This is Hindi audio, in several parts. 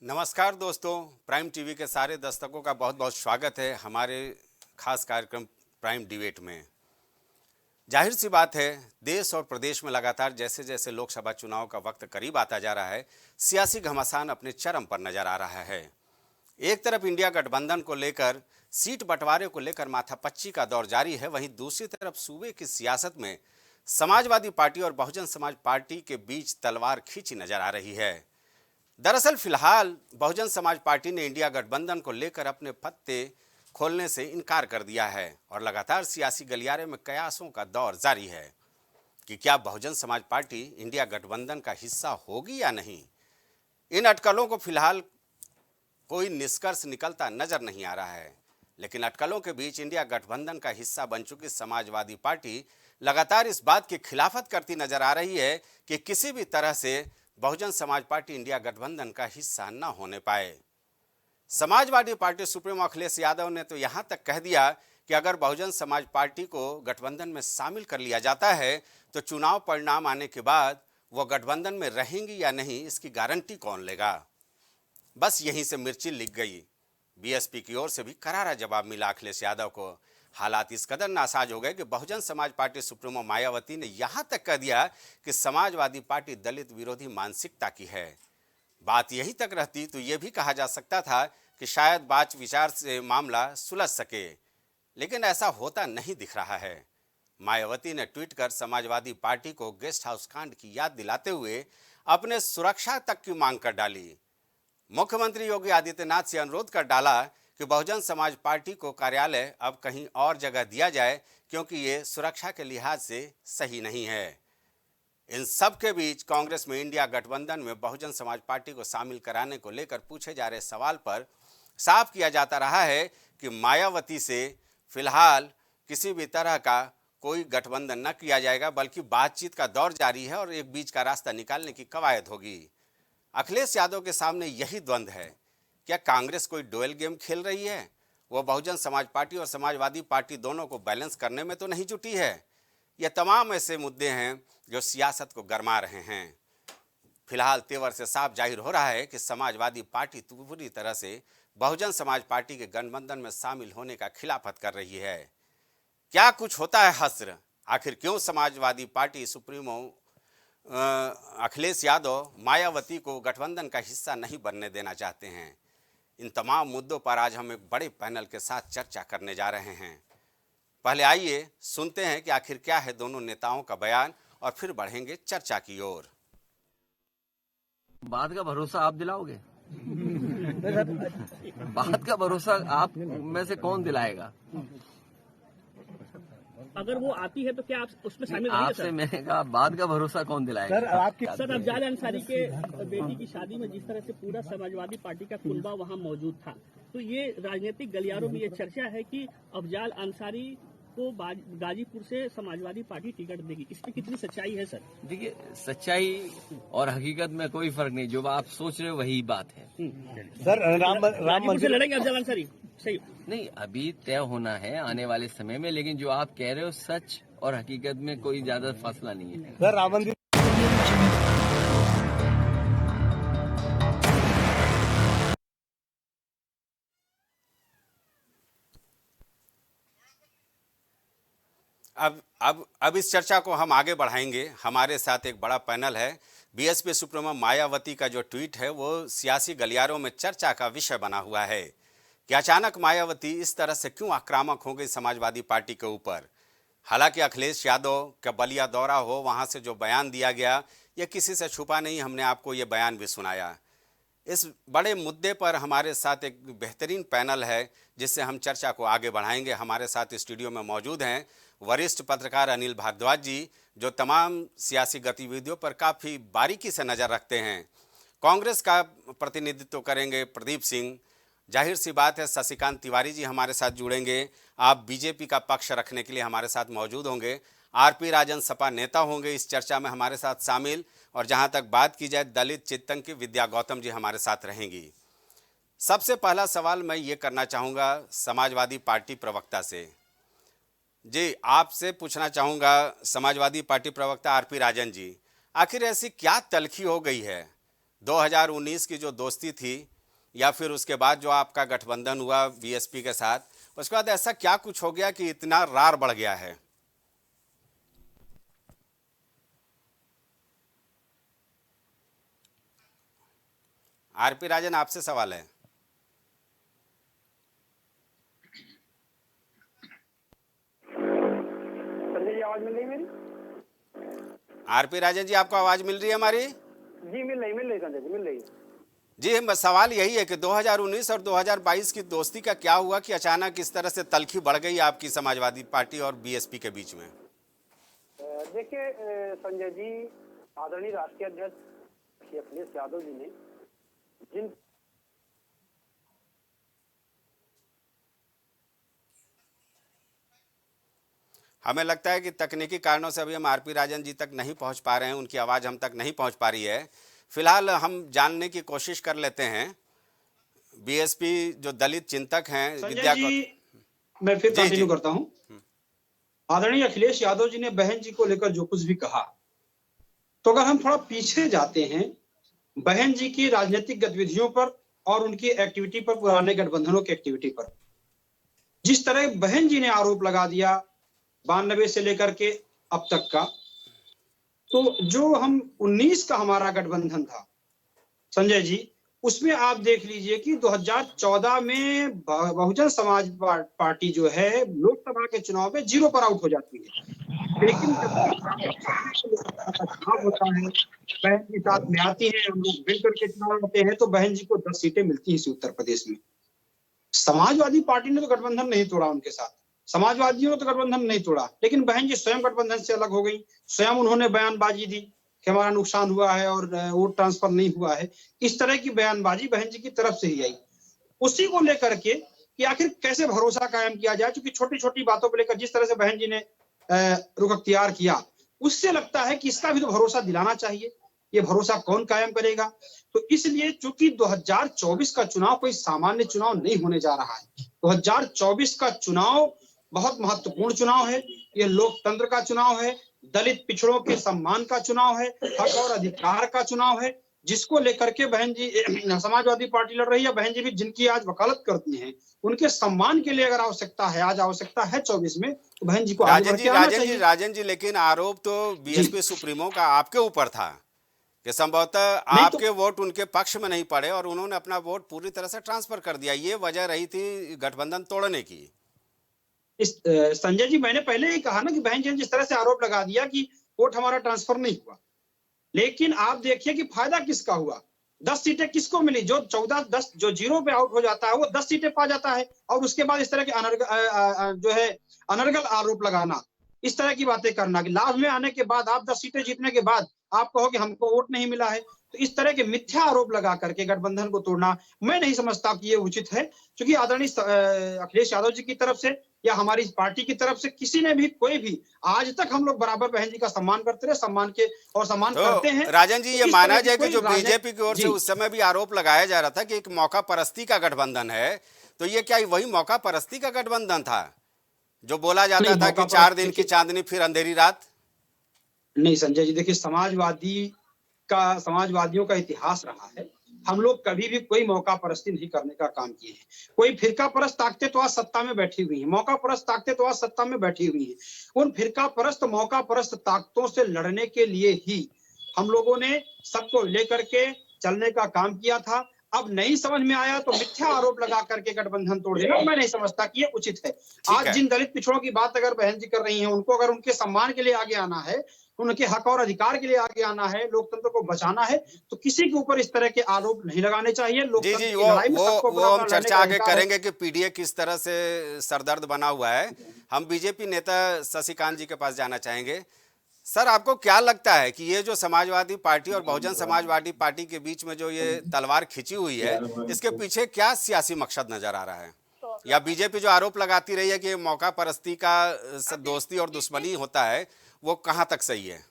नमस्कार दोस्तों, प्राइम टीवी के सारे दर्शकों का बहुत बहुत स्वागत है हमारे खास कार्यक्रम प्राइम डिबेट में। जाहिर सी बात है, देश और प्रदेश में लगातार जैसे जैसे लोकसभा चुनाव का वक्त करीब आता जा रहा है, सियासी घमासान अपने चरम पर नजर आ रहा है। एक तरफ इंडिया गठबंधन को लेकर सीट बंटवारे को लेकर माथापच्ची का दौर जारी है, वहीं दूसरी तरफ सूबे की सियासत में समाजवादी पार्टी और बहुजन समाज पार्टी के बीच तलवार खींची नजर आ रही है। दरअसल फिलहाल बहुजन समाज पार्टी ने इंडिया गठबंधन को लेकर अपने पत्ते खोलने से इनकार कर दिया है और लगातार सियासी गलियारे में कयासों का दौर जारी है कि क्या बहुजन समाज पार्टी इंडिया गठबंधन का हिस्सा होगी या नहीं। इन अटकलों को फिलहाल कोई निष्कर्ष निकलता नजर नहीं आ रहा है, लेकिन अटकलों के बीच इंडिया गठबंधन का हिस्सा बन चुकी समाजवादी पार्टी लगातार इस बात की खिलाफत करती नजर आ रही है कि किसी भी तरह से बहुजन समाज पार्टी इंडिया गठबंधन का हिस्सा न होने पाए। समाजवादी पार्टी सुप्रीमो अखिलेश यादव ने तो यहां तक कह दिया कि अगर बहुजन समाज पार्टी को गठबंधन में शामिल कर लिया जाता है तो चुनाव परिणाम आने के बाद वो गठबंधन में रहेंगी या नहीं, इसकी गारंटी कौन लेगा। बस यहीं से मिर्ची लिख गई। बीएसपी की ओर से भी करारा जवाब मिला अखिलेश यादव को। हालात इस कदर नासाज हो गए कि बहुजन समाज पार्टी सुप्रीमो मायावती ने यहां तक कह दिया कि समाजवादी पार्टी दलित विरोधी मानसिकता की है। बात यही तक रहती तो यह भी कहा जा सकता था कि शायद बात विचार से मामला सुलझ सके, लेकिन ऐसा होता नहीं दिख रहा है। मायावती ने ट्वीट कर समाजवादी पार्टी को गेस्ट हाउस कांड की याद दिलाते हुए अपने सुरक्षा तक की मांग कर डाली। मुख्यमंत्री योगी आदित्यनाथ से अनुरोध कर डाला कि बहुजन समाज पार्टी को कार्यालय अब कहीं और जगह दिया जाए, क्योंकि ये सुरक्षा के लिहाज से सही नहीं है। इन सब के बीच कांग्रेस में इंडिया गठबंधन में बहुजन समाज पार्टी को शामिल कराने को लेकर पूछे जा रहे सवाल पर साफ किया जाता रहा है कि मायावती से फिलहाल किसी भी तरह का कोई गठबंधन न किया जाएगा, बल्कि बातचीत का दौर जारी है और एक बीच का रास्ता निकालने की कवायद होगी। अखिलेश यादव के सामने यही द्वंद्व है। क्या कांग्रेस कोई डुअल गेम खेल रही है? वो बहुजन समाज पार्टी और समाजवादी पार्टी दोनों को बैलेंस करने में तो नहीं जुटी है। ये तमाम ऐसे मुद्दे हैं जो सियासत को गरमा रहे हैं। फिलहाल तेवर से साफ जाहिर हो रहा है कि समाजवादी पार्टी पूरी तरह से बहुजन समाज पार्टी के गठबंधन में शामिल होने का खिलाफत कर रही है। क्या कुछ होता है हस्र? आखिर क्यों समाजवादी पार्टी सुप्रीमो अखिलेश यादव मायावती को गठबंधन का हिस्सा नहीं बनने देना चाहते हैं? इन तमाम मुद्दों पर आज हम एक बड़े पैनल के साथ चर्चा करने जा रहे हैं। पहले आइए सुनते हैं कि आखिर क्या है दोनों नेताओं का बयान और फिर बढ़ेंगे चर्चा की ओर। बात का भरोसा आप दिलाओगे? बात का भरोसा आप में से कौन दिलाएगा? अगर वो आती है तो क्या आप उसमें शामिल रहेंगे? आपसे मैंने कहा बात का भरोसा कौन दिलाएगा? सर अफजाल अंसारी के बेटी की शादी में जिस तरह से पूरा समाजवादी पार्टी का कुनबा वहां मौजूद था, तो ये राजनीतिक गलियारों में ये चर्चा है कि अफजाल अंसारी को गाजीपुर से समाजवादी पार्टी टिकट देगी। इसमें कितनी सच्चाई है सर? देखिए, सच्चाई और हकीकत में कोई फर्क नहीं। जो आप सोच रहे हो वही बात है। सर राम मंदिर से लड़ेंगे अफजाल अंसारी? सही नहीं, अभी तय होना है आने वाले समय में, लेकिन जो आप कह रहे हो सच और हकीकत में कोई ज्यादा फासला नहीं है। सर राम मंदिर अब इस चर्चा को हम आगे बढ़ाएंगे। हमारे साथ एक बड़ा पैनल है। बीएसपी सुप्रीमो मायावती का जो ट्वीट है वो सियासी गलियारों में चर्चा का विषय बना हुआ है कि अचानक मायावती इस तरह से क्यों आक्रामक हो गई समाजवादी पार्टी के ऊपर। हालांकि अखिलेश यादव का बलिया दौरा हो, वहां से जो बयान दिया गया, यह किसी से छुपा नहीं। हमने आपको ये बयान भी सुनाया। इस बड़े मुद्दे पर हमारे साथ एक बेहतरीन पैनल है जिससे हम चर्चा को आगे बढ़ाएंगे। हमारे साथ स्टूडियो में मौजूद हैं वरिष्ठ पत्रकार अनिल भारद्वाज जी, जो तमाम सियासी गतिविधियों पर काफ़ी बारीकी से नज़र रखते हैं। कांग्रेस का प्रतिनिधित्व करेंगे प्रदीप सिंह। जाहिर सी बात है शशिकांत तिवारी जी हमारे साथ जुड़ेंगे। आप बीजेपी का पक्ष रखने के लिए हमारे साथ मौजूद होंगे। आरपी राजन सपा नेता होंगे इस चर्चा में हमारे साथ शामिल। और जहां तक बात की जाए दलित चिंतन की, विद्या गौतम जी हमारे साथ रहेंगी। सबसे पहला सवाल मैं ये करना चाहूँगा समाजवादी पार्टी प्रवक्ता से। जी, आपसे पूछना चाहूँगा समाजवादी पार्टी प्रवक्ता आरपी राजन जी, आखिर ऐसी क्या तलखी हो गई है? 2019 की जो दोस्ती थी या फिर उसके बाद जो आपका गठबंधन हुआ बीएसपी के साथ, उसके बाद ऐसा क्या कुछ हो गया कि इतना रार बढ़ गया है? आरपी राजन, आपसे सवाल है। संजय जी, आवाज मिल रही है मेरी? आरपी राजन जी, आपको आवाज मिल रही है हमारी? जी मिल रही संजय जी, मिल रही है। जी, सवाल यही है कि 2019 और 2022 की दोस्ती का क्या हुआ कि अचानक इस तरह से तल्खी बढ़ गई आपकी समाजवादी पार्टी और बीएसपी के बीच में? देखिए संजय जी, आदरणीय राष्ट्रीय अध्यक्ष श्री अखिलेश यादव जी ने जिन हमें लगता है कि तकनीकी कारणों से अभी हम आरपी राजन जी तक नहीं पहुंच पा रहे हैं, उनकी आवाज़ हम तक नहीं पहुंच पा रही है। फिलहाल हम जानने की कोशिश कर लेते हैं बीएसपी जो दलित चिंतक हैं संजय जी, मैं फिर कंटिन्यू करता हूं। आदरणीय अखिलेश यादव जी ने बहन जी को लेकर जो कुछ भी कहा, तो अगर हम थोड़ा पीछे जाते हैं बहन जी की राजनीतिक गतिविधियों पर और उनकी एक्टिविटी पर, पुराने गठबंधनों की एक्टिविटी पर, जिस तरह बहन जी ने आरोप लगा दिया 92 से लेकर के अब तक का, तो जो हम 19 का हमारा गठबंधन था संजय जी, उसमें आप देख लीजिए कि 2014 में बहुजन समाज पार्टी जो है लोकसभा के चुनाव में 0 पर आउट हो जाती है। लेकिन चुनाव होता है, बहन जी साथ में आती है, हम लोग मिलकर के चुनाव लड़ते हैं, तो बहन जी को 10 सीटें मिलती हैं इस उत्तर प्रदेश में। समाजवादी पार्टी ने तो गठबंधन नहीं तोड़ा उनके साथ, समाजवादियों ने तो गठबंधन नहीं तोड़ा, लेकिन बहन जी स्वयं गठबंधन से अलग हो गई। स्वयं उन्होंने बयानबाजी दी कि हमारा नुकसान हुआ है और वोट ट्रांसफर नहीं हुआ है। इस तरह की बयानबाजी बहन जी की तरफ से ही आई। उसी को लेकर के कि आखिर कैसे भरोसा कायम किया जाए, क्योंकि छोटी छोटी बातों को लेकर जिस तरह से बहन जी ने रुख अख्तियार किया, उससे लगता है कि इसका भी तो भरोसा दिलाना चाहिए। ये भरोसा कौन कायम करेगा? तो इसलिए चूंकि 2024 का चुनाव कोई सामान्य चुनाव नहीं होने जा रहा है, 2024 का चुनाव बहुत महत्वपूर्ण चुनाव है। ये लोकतंत्र का चुनाव है, दलित पिछड़ों के सम्मान का चुनाव है, हक और अधिकार का चुनाव है, जिसको लेकर के बहन जी समाजवादी पार्टी लड़ रही है। बहन जी भी जिनकी आज वकालत करती हैं, उनके सम्मान के लिए अगर आवश्यकता है, आज आवश्यकता है 24 में, तो बहन जी को आगे बढ़ के आना चाहिए। राजन जी, लेकिन आरोप तो बीएसपी सुप्रीमो का आपके ऊपर था कि संभवतः आपके वोट उनके पक्ष में नहीं पड़े और उन्होंने अपना वोट पूरी तरह से ट्रांसफर कर दिया। ये वजह रही थी गठबंधन तोड़ने की। संजय जी, मैंने पहले ही कहा ना कि बहन जी ने जिस तरह से आरोप लगा दिया कि वोट हमारा ट्रांसफर नहीं हुआ, लेकिन आप देखिए कि फायदा किसका हुआ। 10 सीटें किसको मिली? जो 14-10 जो 0 पे आउट हो जाता है वो 10 सीटें पा जाता है। और उसके बाद इस तरह के अनर्गल आरोप लगाना, इस तरह की बातें करना कि लाभ में आने के बाद आप 10 सीटें जीतने के बाद आप कहो कि हमको वोट नहीं मिला है, तो इस तरह के मिथ्या आरोप लगा करके गठबंधन को तोड़ना मैं नहीं समझता कि ये उचित है। क्योंकि आदरणीय अखिलेश यादव जी की तरफ से या हमारी पार्टी की तरफ से किसी ने भी, कोई भी, आज तक हम लोग बराबर बहन जी का सम्मान करते रहे, सम्मान करते हैं। राजन जी, ये माना जाए कि जो बीजेपी की ओर से उस समय भी आरोप लगाया जा रहा था कि एक मौका परस्ती का गठबंधन है, तो ये क्या वही मौका परस्ती का गठबंधन था जो बोला जाता था कि 4 दिन की चांदनी फिर अंधेरी रात? नहीं संजय जी, देखिए समाजवादियों का इतिहास रहा है। हम लोग कभी भी कोई मौका परस्ती नहीं करने का काम किए हैं। कोई फिरका परस्त ताकतें तो आज सत्ता में बैठी हुई हैं, मौका परस्त ताकतें तो आज सत्ता में बैठी हुई हैं। उन फिरका परस्त, मौका परस्त ताकतों से लड़ने के लिए ही हम लोगों ने सबको लेकर के चलने का काम किया था। अब नहीं समझ में आया तो मिथ्या आरोप लगा करके गठबंधन तोड़ देना मैं नहीं समझता कि ये उचित है। आज जिन दलित पिछड़ों की बात अगर बहन जी कर रही हैं, उनको अगर उनके सम्मान के लिए आगे आना है, उनके हक और अधिकार के लिए आगे आना है, लोकतंत्र को बचाना है, तो किसी के ऊपर इस तरह के आरोप नहीं लगाने चाहिए। जी, वो हम चर्चा आगे करेंगे कि पीडीए किस तरह से सरदर्द बना हुआ है। हम बीजेपी नेता शशिकांत जी के पास जाना चाहेंगे। सर, आपको क्या लगता है कि ये जो समाजवादी पार्टी और बहुजन समाजवादी पार्टी के बीच में जो ये तलवार खिंची हुई है, इसके पीछे क्या सियासी मकसद नजर आ रहा है? या बीजेपी जो आरोप लगाती रही है कि मौका परस्ती का दोस्ती और दुश्मनी होता है, वो कहां तक सही है?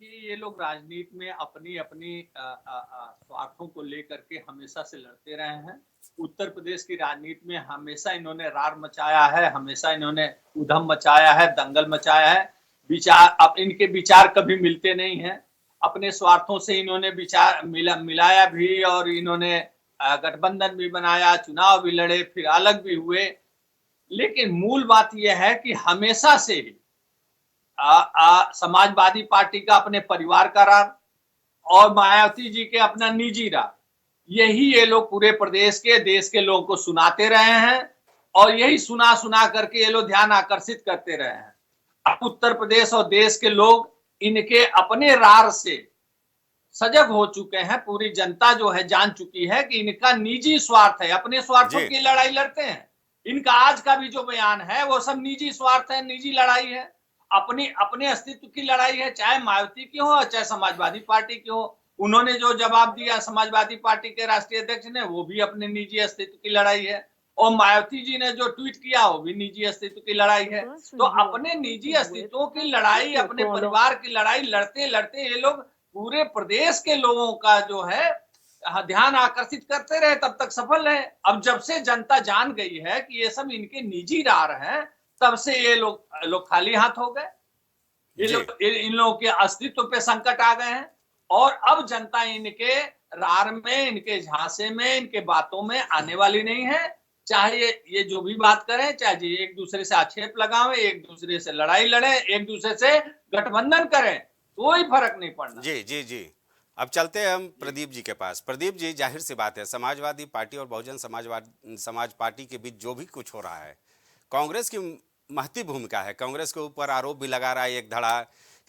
ये लोग राजनीति में अपनी स्वार्थों को लेकर के हमेशा से लड़ते रहे हैं। उत्तर प्रदेश की राजनीति में हमेशा इन्होंने रार मचाया है, हमेशा इन्होंने उधम मचाया है, दंगल मचाया है। अब इनके विचार कभी मिलते नहीं हैं। अपने स्वार्थों से इन्होंने विचार मिलाया भी और इन्होंने गठबंधन भी बनाया, चुनाव भी लड़े, फिर अलग भी हुए। लेकिन मूल बात यह है कि हमेशा से ही समाजवादी पार्टी का अपने परिवार का राग और मायावती जी के अपना निजी राग, यही ये लोग पूरे प्रदेश के देश के लोगों को सुनाते रहे हैं और यही सुना सुना करके ये लोग ध्यान आकर्षित करते रहे हैं। अब उत्तर प्रदेश और देश के लोग इनके अपने रार से सजग हो चुके हैं। पूरी जनता जो है जान चुकी है कि इनका निजी स्वार्थ है, अपने स्वार्थों की लड़ाई लड़ते हैं। इनका आज का भी जो बयान है वो सब निजी स्वार्थ है, निजी लड़ाई है, अपने अस्तित्व की लड़ाई है, चाहे मायावती की हो चाहे समाजवादी पार्टी की हो। उन्होंने जो जवाब दिया समाजवादी पार्टी के राष्ट्रीय अध्यक्ष ने, वो भी अपने निजी अस्तित्व की लड़ाई है, और मायावती जी ने जो ट्वीट किया वो भी निजी अस्तित्व की लड़ाई है। तो अपने निजी अस्तित्वों की लड़ाई, अपने परिवार की लड़ाई लड़ते लड़ते ये लोग पूरे प्रदेश के लोगों का जो है ध्यान आकर्षित करते रहे, तब तक सफल रहे। अब जब से जनता जान गई है कि ये सब इनके निजी रार हैं, तब से ये लोग खाली हाथ हो गए। इन लोगों के अस्तित्व पे संकट आ गए हैं और अब जनता इनके रार में, इनके झांसे में, इनके बातों में आने वाली नहीं है। चाहे ये जो भी बात करें, चाहे एक दूसरे से आक्षेप लगावे, एक दूसरे से लड़ाई लड़े, एक दूसरे से गठबंधन करें, कोई फर्क नहीं पड़ना। जी जी जी। अब चलते हैं हम प्रदीप जी के पास। प्रदीप जी, जाहिर सी बात है, समाजवादी पार्टी और बहुजन समाज पार्टी के बीच जो भी कुछ हो रहा है, कांग्रेस की महती भूमिका है। कांग्रेस के ऊपर आरोप भी लगा रहा है एक धड़ा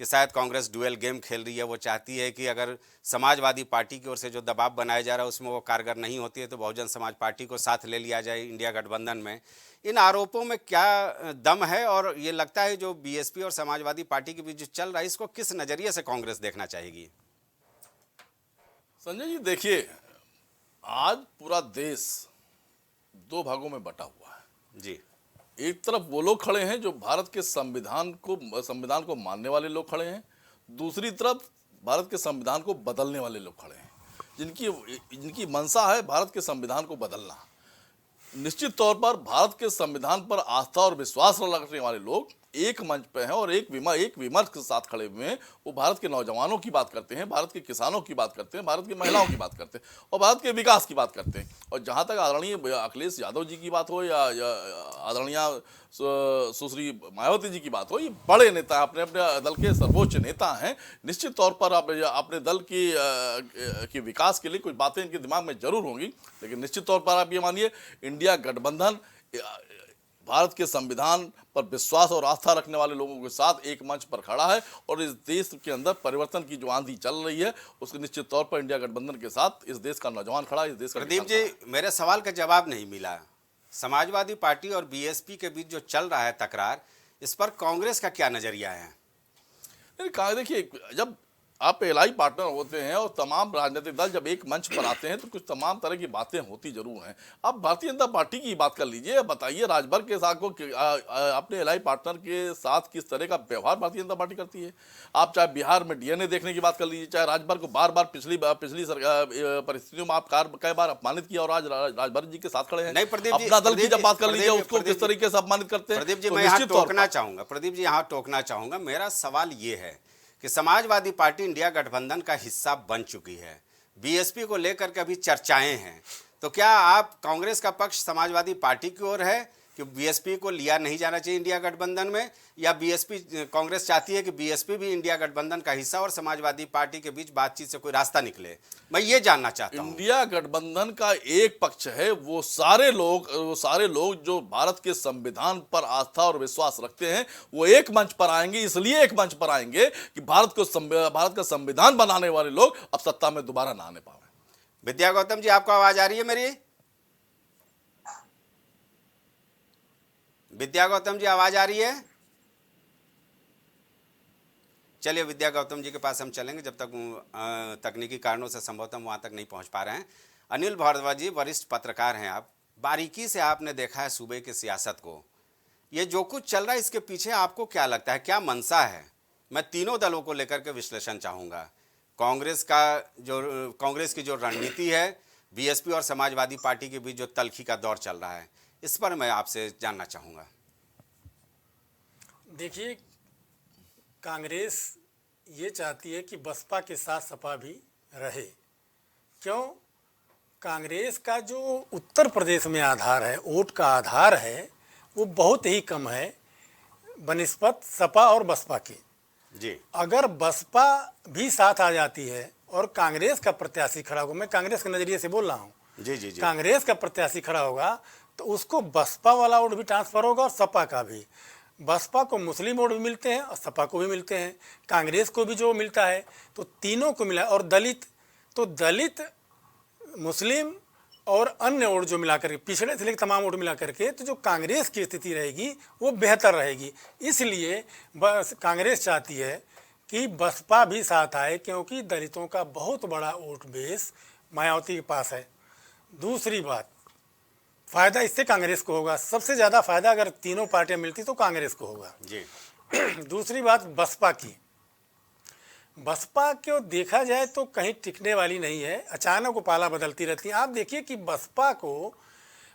कि शायद कांग्रेस डुअल गेम खेल रही है। वो चाहती है कि अगर समाजवादी पार्टी की ओर से जो दबाव बनाया जा रहा है उसमें वो कारगर नहीं होती है तो बहुजन समाज पार्टी को साथ ले लिया जाए इंडिया गठबंधन में। इन आरोपों में क्या दम है, और ये लगता है जो बीएसपी और समाजवादी पार्टी के बीच जो चल रहा है, इसको किस नज़रिए से कांग्रेस देखना चाहेगी? संजय जी, देखिए, आज पूरा देश दो भागों में बटा हुआ है जी। एक तरफ वो लोग खड़े हैं जो भारत के संविधान को मानने वाले लोग खड़े हैं, दूसरी तरफ भारत के संविधान को बदलने वाले लोग खड़े हैं, जिनकी मंशा है भारत के संविधान को बदलना। निश्चित तौर पर भारत के संविधान पर आस्था और विश्वास रखने वाले लोग एक मंच पे हैं और एक विमर्श के साथ खड़े हुए हैं। वो भारत के नौजवानों की बात करते हैं, भारत के किसानों की बात करते हैं, भारत की महिलाओं की बात करते हैं और भारत के विकास की बात करते हैं। और जहाँ तक आदरणीय अखिलेश यादव जी की बात हो या आदरणीय सुश्री मायावती जी की बात हो, ये बड़े नेता, अपने अपने दल के सर्वोच्च नेता हैं। निश्चित तौर पर अपने दल की विकास के लिए कुछ बातें इनके दिमाग में जरूर होंगी, लेकिन निश्चित तौर पर आप ये मानिए, इंडिया गठबंधन भारत के संविधान पर विश्वास और आस्था रखने वाले लोगों के साथ एक मंच पर खड़ा है और इस देश के अंदर परिवर्तन की जो आंधी चल रही है उसके निश्चित तौर पर इंडिया गठबंधन के साथ इस देश का नौजवान खड़ा है, इस देश का। प्रदीप जी, मेरे सवाल का जवाब नहीं मिला। समाजवादी पार्टी और बीएसपी के बीच जो चल रहा है तकरार, इस पर कांग्रेस का क्या नजरिया है? देखिए, जब आप एलआई पार्टनर होते हैं और तमाम राजनीतिक दल जब एक मंच पर आते हैं तो कुछ तमाम तरह की बातें होती जरूर हैं। आप भारतीय जनता पार्टी की बात कर लीजिए, बताइए राजभर के साथ को अपने एलआई पार्टनर के साथ किस तरह का व्यवहार भारतीय जनता पार्टी करती है। आप चाहे बिहार में डीएनए देखने की बात कर लीजिए, चाहे राजभर को बार बार पिछली परिस्थितियों में आप कई बार अपमानित किया और आज राजभर जी के साथ खड़े हैं। अपना दल की जब बात कर लीजिए, उसको किस तरीके से अपमानित करते हैं। प्रदीप जी, मैं यहाँ टोकना चाहूंगा। प्रदीप जी, यहाँ टोकना चाहूंगा। मेरा सवाल ये है कि समाजवादी पार्टी इंडिया गठबंधन का हिस्सा बन चुकी है, बीएसपी को लेकर के अभी चर्चाएं हैं, तो क्या आप कांग्रेस का पक्ष समाजवादी पार्टी की ओर है कि बीएसपी को लिया नहीं जाना चाहिए इंडिया गठबंधन में, या कांग्रेस चाहती है कि बीएसपी भी इंडिया गठबंधन का हिस्सा और समाजवादी पार्टी के बीच बातचीत से कोई रास्ता निकले? मैं ये जानना चाहता हूं। इंडिया गठबंधन का एक पक्ष है, वो सारे लोग जो भारत के संविधान पर आस्था और विश्वास रखते हैं, वो एक मंच पर आएंगे। इसलिए एक मंच पर आएंगे कि भारत का संविधान बनाने वाले लोग अब सत्ता में दोबारा ना आने पाए। विद्या गौतम जी, आपको आवाज आ रही है मेरी? विद्या गौतम जी, आवाज आ रही है? चलिए, विद्या गौतम जी के पास हम चलेंगे, जब तक तकनीकी कारणों से संभवतः हम वहां तक नहीं पहुंच पा रहे हैं। अनिल भारद्वाज जी, वरिष्ठ पत्रकार हैं आप, बारीकी से आपने देखा है सूबे की सियासत को। ये जो कुछ चल रहा है, इसके पीछे आपको क्या लगता है, क्या मंशा है? मैं तीनों दलों को लेकर के विश्लेषण चाहूंगा। कांग्रेस की जो रणनीति है, बीएसपी और समाजवादी पार्टी के बीच जो तल्खी का दौर चल रहा है, इस पर मैं आपसे जानना चाहूंगा। देखिए, कांग्रेस ये चाहती है कि बसपा के साथ सपा भी रहे। क्यों? कांग्रेस का जो उत्तर प्रदेश में आधार है, वोट का आधार है, वो बहुत ही कम है बनिस्बत सपा और बसपा के। जी। अगर बसपा भी साथ आ जाती है और कांग्रेस का प्रत्याशी खड़ा होगा, मैं कांग्रेस के नज़रिए से बोल रहा हूँ, जी जी जी। कांग्रेस का प्रत्याशी खड़ा होगा तो उसको बसपा वाला वोट भी ट्रांसफर होगा और सपा का भी। बसपा को मुस्लिम वोट भी मिलते हैं और सपा को भी मिलते हैं, कांग्रेस को भी जो मिलता है, तो तीनों को मिला। और दलित, तो दलित, मुस्लिम और अन्य वोट जो मिला करके, पिछड़े से लेकर तमाम वोट मिला करके, तो जो कांग्रेस की स्थिति रहेगी वो बेहतर रहेगी। इसलिए बस कांग्रेस चाहती है कि बसपा भी साथ आए, क्योंकि दलितों का बहुत बड़ा वोट बेस मायावती के पास है। दूसरी बात, फ़ायदा इससे कांग्रेस को होगा, सबसे ज़्यादा फ़ायदा अगर तीनों पार्टियां मिलती तो कांग्रेस को होगा। जी। दूसरी बात बसपा की, बसपा को देखा जाए तो कहीं टिकने वाली नहीं है, अचानक वो पाला बदलती रहती है। आप देखिए कि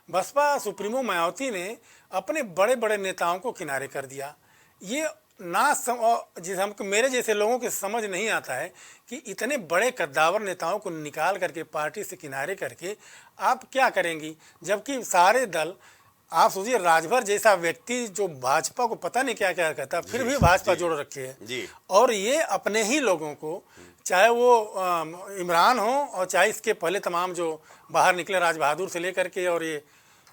बसपा सुप्रीमो मायावती ने अपने बड़े बड़े नेताओं को किनारे कर दिया। ये जिस हमको, मेरे जैसे लोगों के समझ नहीं आता है कि इतने बड़े कद्दावर नेताओं को निकाल करके पार्टी से किनारे करके आप क्या करेंगी, जबकि सारे दल, आप सोचिए राजभर जैसा व्यक्ति जो भाजपा को पता नहीं क्या क्या कहता, फिर भी भाजपा जोड़ रखे है जी। और ये अपने ही लोगों को, चाहे वो इमरान हो और चाहे इसके पहले तमाम जो बाहर निकले, राज बहादुर से लेकर के और ये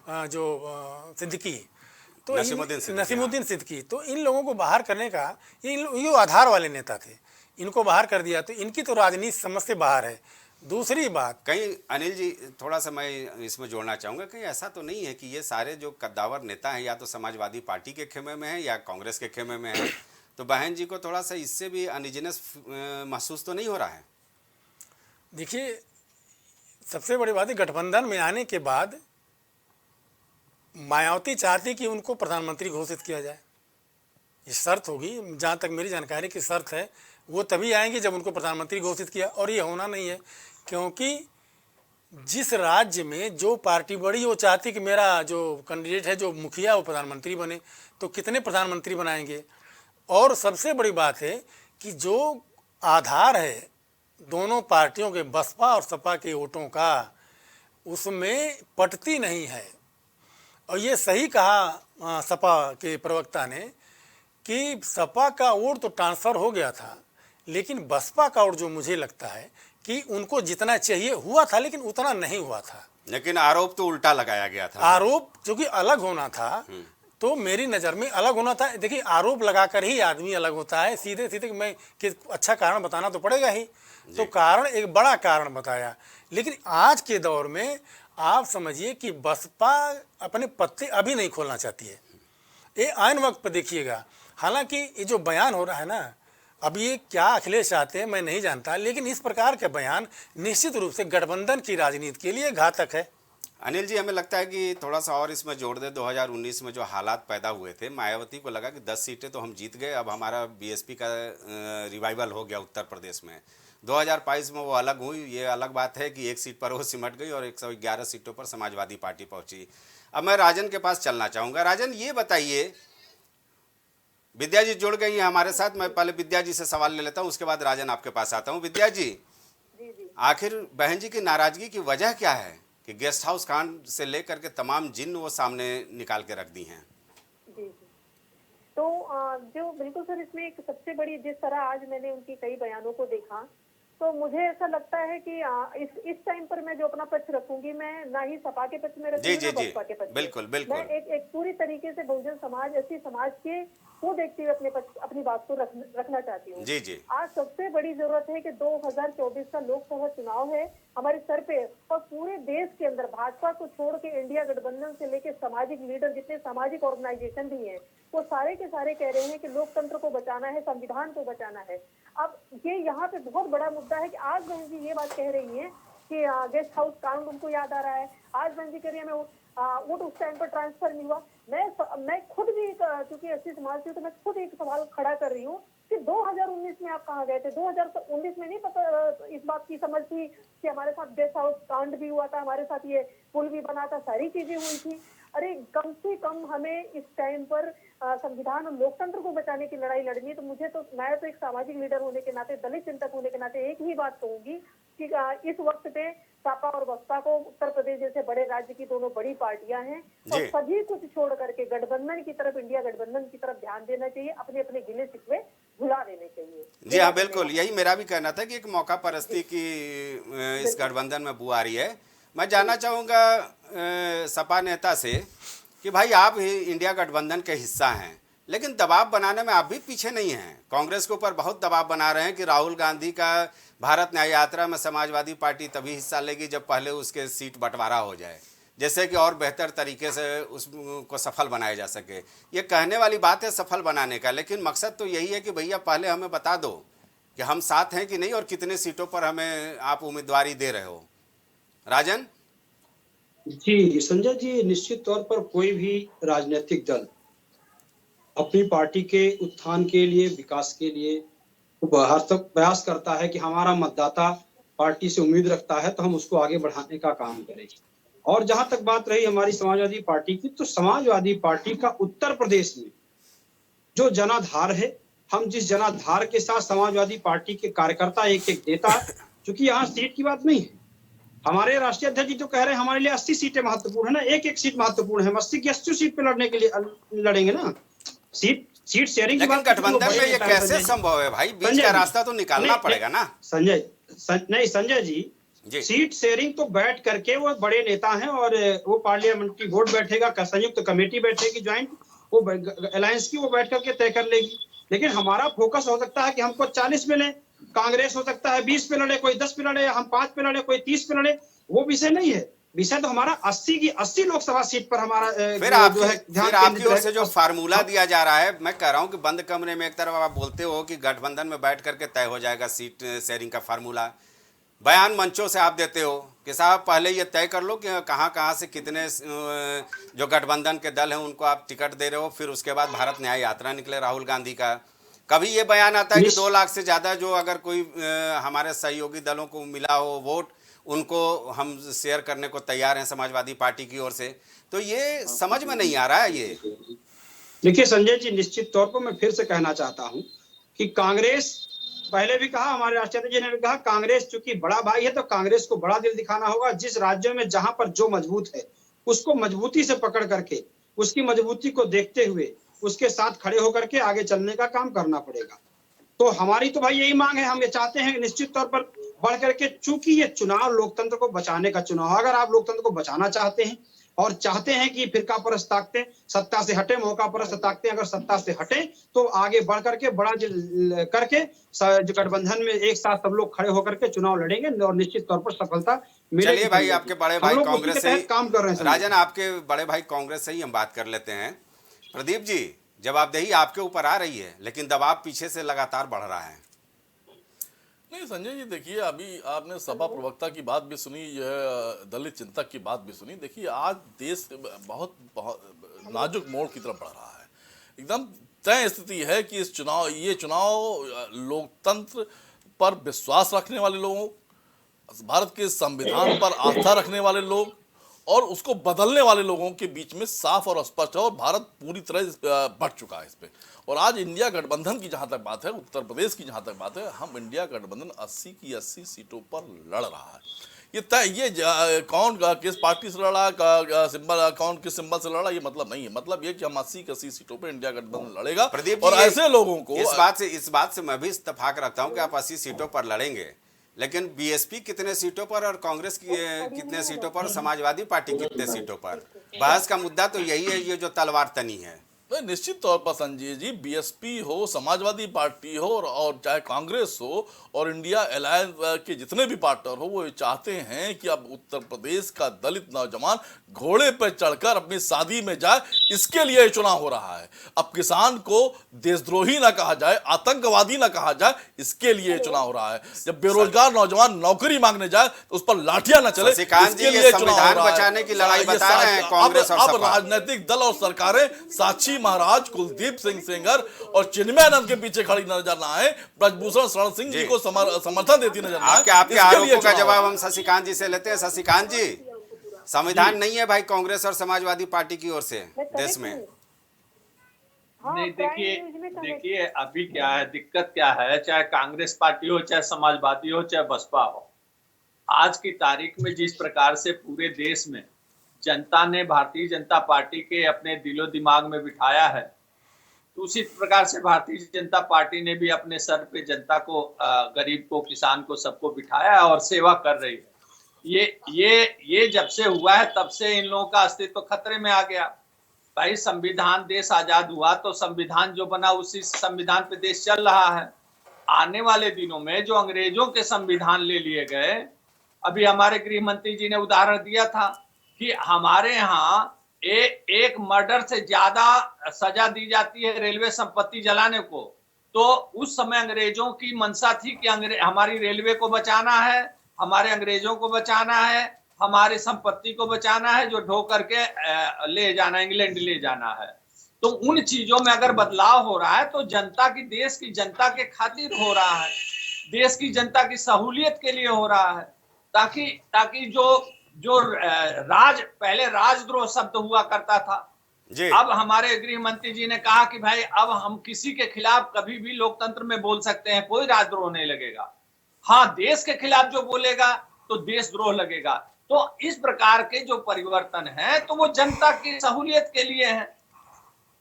जो सिद्दीकी, तो नसीमुद्दीन सिद्दीकी, तो इन लोगों को बाहर करने का, ये आधार वाले नेता थे, इनको बाहर कर दिया, तो इनकी तो राजनीति समझ से बाहर है। दूसरी बात, कहीं अनिल जी थोड़ा सा मैं इसमें जोड़ना चाहूँगा, कहीं ऐसा तो नहीं है कि ये सारे जो कद्दावर नेता हैं या तो समाजवादी पार्टी के खेमे में हैं या कांग्रेस के खेमे में हैं, तो बहन जी को थोड़ा सा इससे भी अनइजीनेस महसूस तो नहीं हो रहा है? देखिए, सबसे बड़ी बात है, गठबंधन में आने के बाद मायावती चाहती कि उनको प्रधानमंत्री घोषित किया जाए। ये शर्त होगी, जहाँ तक मेरी जानकारी की शर्त है, वो तभी आएंगे जब उनको प्रधानमंत्री घोषित किया, और ये होना नहीं है, क्योंकि जिस राज्य में जो पार्टी बड़ी, वो चाहती कि मेरा जो कैंडिडेट है, जो मुखिया, वो प्रधानमंत्री बने, तो कितने प्रधानमंत्री बनाएंगे। और सबसे बड़ी बात है कि जो आधार है दोनों पार्टियों के, बसपा और सपा के वोटों का, उसमें पटती नहीं है। और ये सही कहा सपा के प्रवक्ता ने कि सपा का वोट तो ट्रांसफ़र हो गया था, लेकिन बसपा का वोट जो मुझे लगता है कि उनको जितना चाहिए हुआ था, लेकिन उतना नहीं हुआ था। लेकिन आरोप तो उल्टा लगाया गया था। आरोप जो कि अलग होना था, तो मेरी नज़र में अलग होना था। देखिए, आरोप लगाकर ही आदमी अलग होता है, सीधे सीधे मैं कि अच्छा कारण बताना तो पड़ेगा ही, तो कारण, एक बड़ा कारण बताया। लेकिन आज के दौर में आप समझिए कि बसपा अपने पत्ते अभी नहीं खोलना चाहती है, ये आन वक्त पर देखिएगा। हालांकि ये जो बयान हो रहा है ना, अब ये क्या अखिलेश चाहते हैं मैं नहीं जानता, लेकिन इस प्रकार के बयान निश्चित रूप से गठबंधन की राजनीति के लिए घातक है। अनिल जी, हमें लगता है कि थोड़ा सा और इसमें जोड़ दे, 2019 में जो हालात पैदा हुए थे, मायावती को लगा कि 10 सीटें तो हम जीत गए, अब हमारा बीएसपी का रिवाइवल हो गया उत्तर प्रदेश में। 2022 में वो अलग हुई, ये अलग बात है कि एक सीट पर वो सिमट गई और 111 सीटों पर समाजवादी पार्टी पहुंची। अब मैं राजन के पास चलना चाहूँगा। राजन, ये बताइए, विद्या जी जुड़ गई हैं हमारे साथ, मैं पहले विद्या जी से सवाल ले लेता हूँ, उसके बाद राजन आपके पास आता हूँ। विद्या जी, आखिर बहन जी की नाराजगी की वजह क्या है कि गेस्ट हाउस कांड से लेकर के तमाम जिन्न वो सामने निकाल के रख दी हैं? जी जी, तो जो बिल्कुल सर, इसमें एक सबसे बड़ी, जिस तरह आज मैंने उनकी कई बयानों को देखा, तो मुझे ऐसा लगता है कि इस टाइम पर मैं जो अपना पक्ष रखूंगी, मैं ना ही सपा के पक्ष में रखूंगी, ना बसपा के पक्ष। बिल्कुल बिल्कुल। मैं एक पूरी तरीके से बहुजन समाज, ऐसी समाज के को देखते हुए अपनी बात को रखना चाहती हूँ। जी जी। आज सबसे बड़ी जरूरत है कि 2024 का लोकसभा चुनाव है हमारे सर पे, और पूरे देश के अंदर भाजपा को छोड़ के इंडिया गठबंधन से लेके सामाजिक लीडर, जितने सामाजिक ऑर्गेनाइजेशन भी हैं, वो सारे के सारे कह रहे हैं कि लोकतंत्र को बचाना है, संविधान को बचाना है। अब ये यहाँ पे बहुत बड़ा मुद्दा है कि आज बहन जी ये बात कह रही है कि गेस्ट हाउस कांड उनको याद आ रहा है। आज बहन जी कह रही है मैं वोट उस टाइम पर ट्रांसफर नहीं हुआ। मैं खुद भी, क्योंकि ऐसी समाज से, तो मैं खुद एक सवाल खड़ा कर रही हूँ कि 2019 में आप कहाँ गए थे? 2019 में नहीं पता इस बात की समझ थी कि हमारे साथ गेस्ट हाउस कांड भी हुआ था, हमारे साथ ये पुल भी बना था, सारी चीजें हुई थी। अरे कम से कम हमें इस टाइम पर संविधान और लोकतंत्र को बचाने की लड़ाई लड़नी है। तो मैं तो एक सामाजिक लीडर होने के नाते, दलित चिंतक होने के नाते एक ही बात कहूंगी कि इस वक्त पे सपा और बसपा को, उत्तर प्रदेश जैसे बड़े राज्य की दोनों बड़ी पार्टियां हैं, और सभी कुछ छोड़ करके गठबंधन की तरफ, इंडिया गठबंधन की तरफ ध्यान देना चाहिए, अपने अपने गिले शिकवे भुला देने चाहिए। जी हाँ, बिल्कुल यही मेरा भी कहना था कि एक मौका परस्ती की इस गठबंधन में बू आ रही है। मैं जानना चाहूँगा सपा नेता से कि भाई आप ही इंडिया गठबंधन के हिस्सा हैं, लेकिन दबाव बनाने में आप भी पीछे नहीं हैं। कांग्रेस के ऊपर बहुत दबाव बना रहे हैं कि राहुल गांधी का भारत न्याय यात्रा में समाजवादी पार्टी तभी हिस्सा लेगी जब पहले उसके सीट बंटवारा हो जाए, जैसे कि और बेहतर तरीके से उसको सफल बनाया जा सके। ये कहने वाली बात है सफल बनाने का, लेकिन मकसद तो यही है कि भैया पहले हमें बता दो कि हम साथ हैं कि नहीं और कितने सीटों पर हमें आप उम्मीदवारी दे रहे हो। राजन जी संजय जी, निश्चित तौर पर कोई भी राजनीतिक दल अपनी पार्टी के उत्थान के लिए, विकास के लिए हर तक प्रयास करता है कि हमारा मतदाता पार्टी से उम्मीद रखता है तो हम उसको आगे बढ़ाने का काम करें। और जहां तक बात रही हमारी समाजवादी पार्टी की, तो समाजवादी पार्टी का उत्तर प्रदेश में जो जनाधार है, हम जिस जनाधार के साथ समाजवादी पार्टी के कार्यकर्ता एक एक देता, क्योंकि यहाँ सीट की बात नहीं है। हमारे राष्ट्रीय अध्यक्ष जी तो कह रहे हैं हमारे लिए 80 सीटें महत्वपूर्ण है ना, एक एक सीट महत्वपूर्ण है। 80 की 80 सीट पे लड़ने के लिए लड़ेंगे ना, सीट शेयरिंग की बात। गठबंधन में ये कैसे संभव है भाई? बीच का रास्ता तो निकालना पड़ेगा ना संजय जी। सीट शेयरिंग तो बैठ करके, वो बड़े नेता हैं और वो पार्लियामेंट्री बोर्ड बैठेगा, संयुक्त कमेटी बैठेगी ज्वाइंट, वो अलायंस की, वो बैठ करके तय कर लेगी। लेकिन हमारा फोकस हो सकता है कि हमको 40 मिले, कांग्रेस हो सकता है 20 पे लड़े, कोई 10 पे लड़े, हम 5 पे लड़े, कोई 30 पे लड़े, वो विषय नहीं है। विषय तो हमारा 80 की 80 लोकसभा सीट पर हमारा फिर आपकी ओर से जो फार्मूला दिया जा रहा है, मैं कह रहा हूं कि बंद कमरे में एक तरफ आप बोलते हो कि गठबंधन में बैठ करके तय हो जाएगा सीट शेयरिंग का फार्मूला, बयान मंचों से आप देते हो कि साहब पहले ये तय कर लो कि कहां से कितने जो गठबंधन के दल हैं उनको आप टिकट दे रहे हो, फिर उसके बाद भारत न्याय यात्रा निकले राहुल गांधी का। कभी ये बयान आता है कि 2 लाख से ज्यादा जो अगर कोई हमारे सहयोगी दलों को मिला हो वोट, उनको हम शेयर करने को तैयार हैं समाजवादी पार्टी की ओर से। तो ये समझ में नहीं आ रहा है। ये देखिए संजय जी, निश्चित तौर पर मैं फिर से कहना चाहता हूं कि कांग्रेस, पहले भी कहा, हमारे राष्ट्रीय अध्यक्ष जी ने भी कहा, कांग्रेस चूंकि बड़ा भाई है तो कांग्रेस को बड़ा दिल दिखाना होगा। जिस राज्यों में जहां पर जो मजबूत है उसको मजबूती से पकड़ करके, उसकी मजबूती को देखते हुए उसके साथ खड़े होकर के आगे चलने का काम करना पड़ेगा। तो हमारी तो भाई यही मांग है, हम ये चाहते हैं निश्चित तौर पर बढ़ करके, चूंकि ये चुनाव लोकतंत्र को बचाने का चुनाव, अगर आप लोकतंत्र को बचाना चाहते हैं और चाहते हैं कि फिरका परस्त ताकतें सत्ता से हटे, मौका परस्त ताकतें अगर सत्ता से हटे, तो आगे बढ़ करके बड़ा करके जो गठबंधन में एक साथ सब लोग खड़े होकर के चुनाव लड़ेंगे और निश्चित तौर पर सफलता मिलेगी। चलिए भाई, आपके बड़े भाई कांग्रेस से काम कर रहे हैं। राजन, आपके बड़े भाई कांग्रेस से ही हम बात कर लेते हैं। प्रदीप जी, जवाबदेही आपके ऊपर आ रही है, लेकिन दबाव पीछे से लगातार बढ़ रहा है। नहीं संजय जी, देखिए अभी आपने सपा प्रवक्ता की बात भी सुनी, यह दलित चिंतक की बात भी सुनी। देखिए आज देश बहुत नाजुक मोड़ की तरफ बढ़ रहा है। एकदम तय स्थिति है कि ये चुनाव लोकतंत्र पर विश्वास रखने वाले लोगों, भारत के संविधान पर आस्था रखने वाले लोग और उसको बदलने वाले लोगों के बीच में साफ और स्पष्ट है, और भारत पूरी तरह बढ़ चुका है इस पे। और आज इंडिया गठबंधन की जहां तक बात है, उत्तर प्रदेश की जहां तक बात है, हम इंडिया गठबंधन 80 की 80 सीटों पर लड़ रहा है। ये कौन किस पार्टी से लड़ा, कौन किस सिंबल से लड़ा, ये मतलब नहीं है। मतलब ये कि हम 80 की 80 सीटों पर इंडिया गठबंधन लड़ेगा। और ऐसे लोगों को इस बात से मैं भी इत्तेफाक रखता हूं कि आप 80 सीटों पर लड़ेंगे, लेकिन बीएसपी कितने सीटों पर और कांग्रेस की कितने सीटों पर, समाजवादी पार्टी कितने सीटों पर? बहस का मुद्दा तो यही है, ये जो तलवार तनी है। निश्चित तौर पर संजय जी, बीएसपी हो, समाजवादी पार्टी हो और चाहे कांग्रेस हो और इंडिया अलायंस के जितने भी पार्टनर हो, वो ये चाहते हैं कि अब उत्तर प्रदेश का दलित नौजवान घोड़े पर चढ़कर अपनी शादी में जाए। इसके लिए चुनाव हो रहा है। अब किसान को देशद्रोही ना कहा जाए, आतंकवादी ना कहा जाए, इसके लिए चुनाव हो रहा है। जब बेरोजगार नौजवान नौकरी मांगने जाए तो उस पर लाठियां ना चले, इसके लिए चुनाव हो रहा है। बचाने की लड़ाई बता रहे हैं कांग्रेस और सपा। अब राजनीतिक दल और सरकारें साक्षी महाराज, कुलदीप सिंह सेंगर और चिन्मयानंद के पीछे खड़ी नजर ना आए, ब्रजभूषण शरण सिंह जी को समर्थन देती नजर ना आए। आपके आरोपों का जवाब हम शशिकांत जी से लेते हैं। शशिकांत जी, संविधान नहीं है भाई कांग्रेस और समाजवादी पार्टी की ओर से देश में। हाँ, नहीं, प्राइम देखिए न्यूज में कनेक्ट- देखिए अभी क्या है, दिक्कत क्या है, चाहे कांग्रेस पार्टी हो, चाहे समाजवादी हो, चाहे बसपा हो, आज की तारीख में जिस प्रकार से पूरे देश में जनता ने भारतीय जनता पार्टी के अपने दिलो दिमाग में बिठाया है, तो उसी प्रकार से भारतीय जनता पार्टी ने भी अपने सर पे जनता को, गरीब को, किसान को, सबको बिठाया है और सेवा कर रही है। ये जब से हुआ है तब से इन लोगों का अस्तित्व खतरे में आ गया। भाई संविधान, देश आजाद हुआ तो संविधान जो बना उसी संविधान पे देश चल रहा है। आने वाले दिनों में जो अंग्रेजों के संविधान ले लिए गए, अभी हमारे गृह मंत्री जी ने उदाहरण दिया था कि हमारे यहाँ एक मर्डर से ज्यादा सजा दी जाती है रेलवे संपत्ति जलाने को। तो उस समय अंग्रेजों की मंशा थी कि हमारी रेलवे को बचाना है, हमारे अंग्रेजों को बचाना है, हमारी संपत्ति को बचाना है, जो ढो करके ले जाना, इंग्लैंड ले जाना है। तो उन चीजों में अगर बदलाव हो रहा है तो जनता की, देश की जनता के खातिर हो रहा है, देश की जनता की सहूलियत के लिए हो रहा है, ताकि जो पहले राजद्रोह शब्द हुआ करता था, अब हमारे गृह मंत्री जी ने कहा कि भाई अब हम किसी के खिलाफ कभी भी लोकतंत्र में बोल सकते हैं, कोई राजद्रोह नहीं लगेगा। हाँ, देश के खिलाफ जो बोलेगा तो देशद्रोह लगेगा। तो इस प्रकार के जो परिवर्तन है तो वो जनता की सहूलियत के लिए है।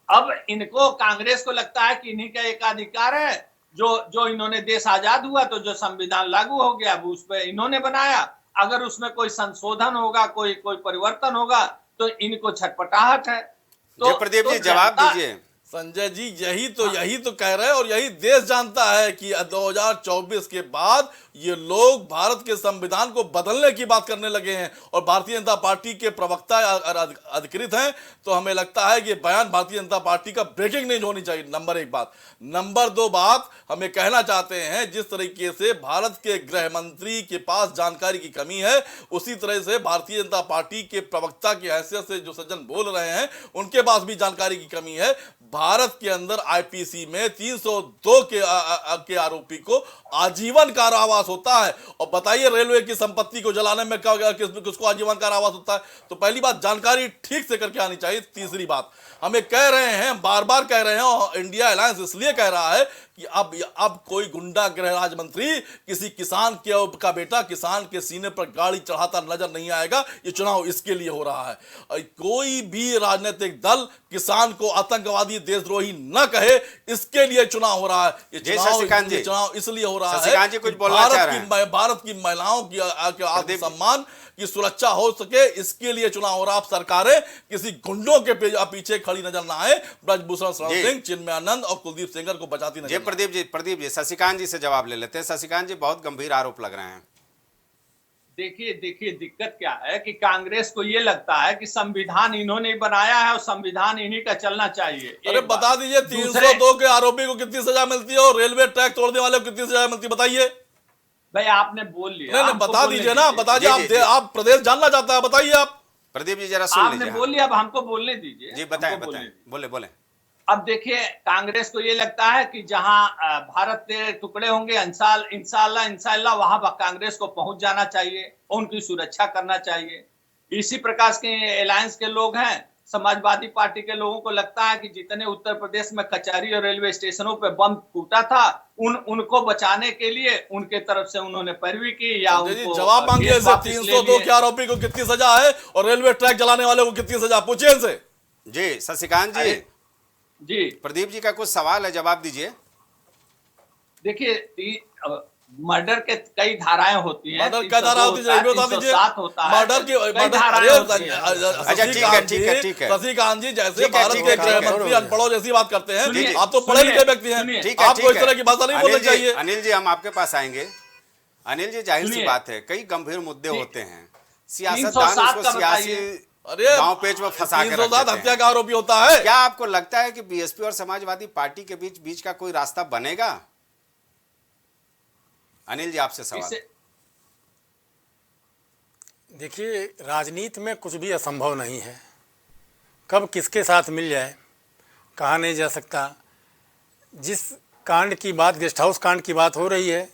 अब इनको, कांग्रेस को लगता है कि इन्हीं का एकाधिकार है, जो इन्होंने, देश आजाद हुआ तो जो संविधान लागू हो गया वो उस पर इन्होंने बनाया, अगर उसमें कोई संशोधन होगा, कोई परिवर्तन होगा तो इनको छटपटाहट है। तो प्रदीप जी जवाब दीजिए। संजय जी, यही तो कह रहे हैं और यही देश जानता है कि 2024 के बाद ये लोग भारत के संविधान को बदलने की बात करने लगे हैं और भारतीय जनता पार्टी के प्रवक्ता अधिकृत हैं। तो हमें लगता है कि बयान भारतीय जनता पार्टी का ब्रेकिंग न्यूज होनी चाहिए, नंबर 1 बात। नंबर 2 बात, हमें कहना चाहते हैं जिस तरीके से भारत के गृह मंत्री के पास जानकारी की कमी है, उसी तरह से भारतीय जनता पार्टी के प्रवक्ता की हैसियत से जो सज्जन बोल रहे हैं उनके पास भी जानकारी की कमी है। भारत के अंदर आईपीसी में 302 के आरोपी को आजीवन कारावास होता है। और बताइए रेलवे की संपत्ति को जलाने में किसको आजीवन कारावास होता है? तो पहली बात, जानकारी ठीक से करके आनी चाहिए। तीसरी बात, हमें कह रहे हैं, बार बार कह रहे हैं, और इंडिया अलायंस इसलिए कह रहा है कि अब कोई गुंडा गृह राज्य मंत्री किसी किसान का बेटा किसान के सीने पर गाड़ी चढ़ाता नजर नहीं आएगा। ये चुनाव इसके लिए हो रहा है। कोई भी राजनीतिक दल किसान को आतंकवादी, देशद्रोही न कहे, इसके लिए चुनाव हो रहा है। ये चुनाव इसलिए हो रहा है कि भारत की महिलाओं की आत्मसम्मान की सुरक्षा हो सके, इसके लिए चुनाव हो रहा है। सरकारें किसी गुंडों के पीछे खड़ी नजर ना आए। ब्रजभूषण शरण सिंह, चिन्मयानंद और कुलदीप सेंगर को बचाती नजर। प्रदीप जी शशिकांत जी से जवाब ले लेते हैं। शशिकांत जी, बहुत गंभीर आरोप लग रहे हैं। देखिए दिक्कत क्या है कि कांग्रेस को ये लगता है कि संविधान इन्होंने बनाया है और संविधान इन्हीं का चलना चाहिए। अरे बता दीजिए, 302 के आरोपी को कितनी सजा मिलती है और रेलवे ट्रैक तोड़ने वाले को कितनी सजा मिलती है, बताइए। भाई आपने बोल लिया। नहीं, बता दीजिए ना, बताइए। आप प्रदेश जानना चाहता है, बताइए आप। प्रदीप जी जरा सुन लीजिए। आपने बोल लिया, अब हमको बोलने दीजिए जी। बताएं, बोले। अब देखिए, कांग्रेस को ये लगता है कि जहां भारत के टुकड़े होंगे इंशाल्लाह वहां कांग्रेस को पहुंच जाना चाहिए, उनकी सुरक्षा करना चाहिए। इसी प्रकार के अलायंस के लोग हैं। समाजवादी पार्टी के लोगों को लगता है कि जितने उत्तर प्रदेश में कचहरी और रेलवे स्टेशनों पे बम फूटा था, उनको बचाने के लिए उनके तरफ से उन्होंने पैरवी की या उनको जवाब मांगिए। 302 के आरोपी को कितनी सजा है और रेलवे ट्रैक जलाने वाले को कितनी सजा, पूछिए इनसे। जी शशिकांत जी, प्रदीप जी का कुछ सवाल है, जवाब दीजिए। देखिए, मर्डर के कई धाराएं होती हैं। मर्डर क्या धारा होती है, बता दीजिए। मर्डर की धाराएं होती हैं। अच्छा, ठीक है। शशिकांत जी, जैसे भारत के गृह मंत्री अनपढ़ों जैसी बात करते हैं, आप तो पढ़े लिखे व्यक्ति हैं, आपको इस तरह की भाषा नहीं बोलनी चाहिए। अनिल जी, हम आपके पास आएंगे। अनिल जी, जाहिर सी बात है, कई गंभीर मुद्दे होते हैं, सियासतदान उसको सियासी गांव पेच में फंसा के रखते हैं। हत्या का आरोपी होता है। क्या आपको लगता है कि बीएसपी और समाजवादी पार्टी के बीच का कोई रास्ता बनेगा? अनिल जी, आपसे सवाल। देखिए, राजनीति में कुछ भी असंभव नहीं है। कब किसके साथ मिल जाए कहा नहीं जा सकता। जिस कांड की बात, गेस्ट हाउस कांड की बात हो रही है,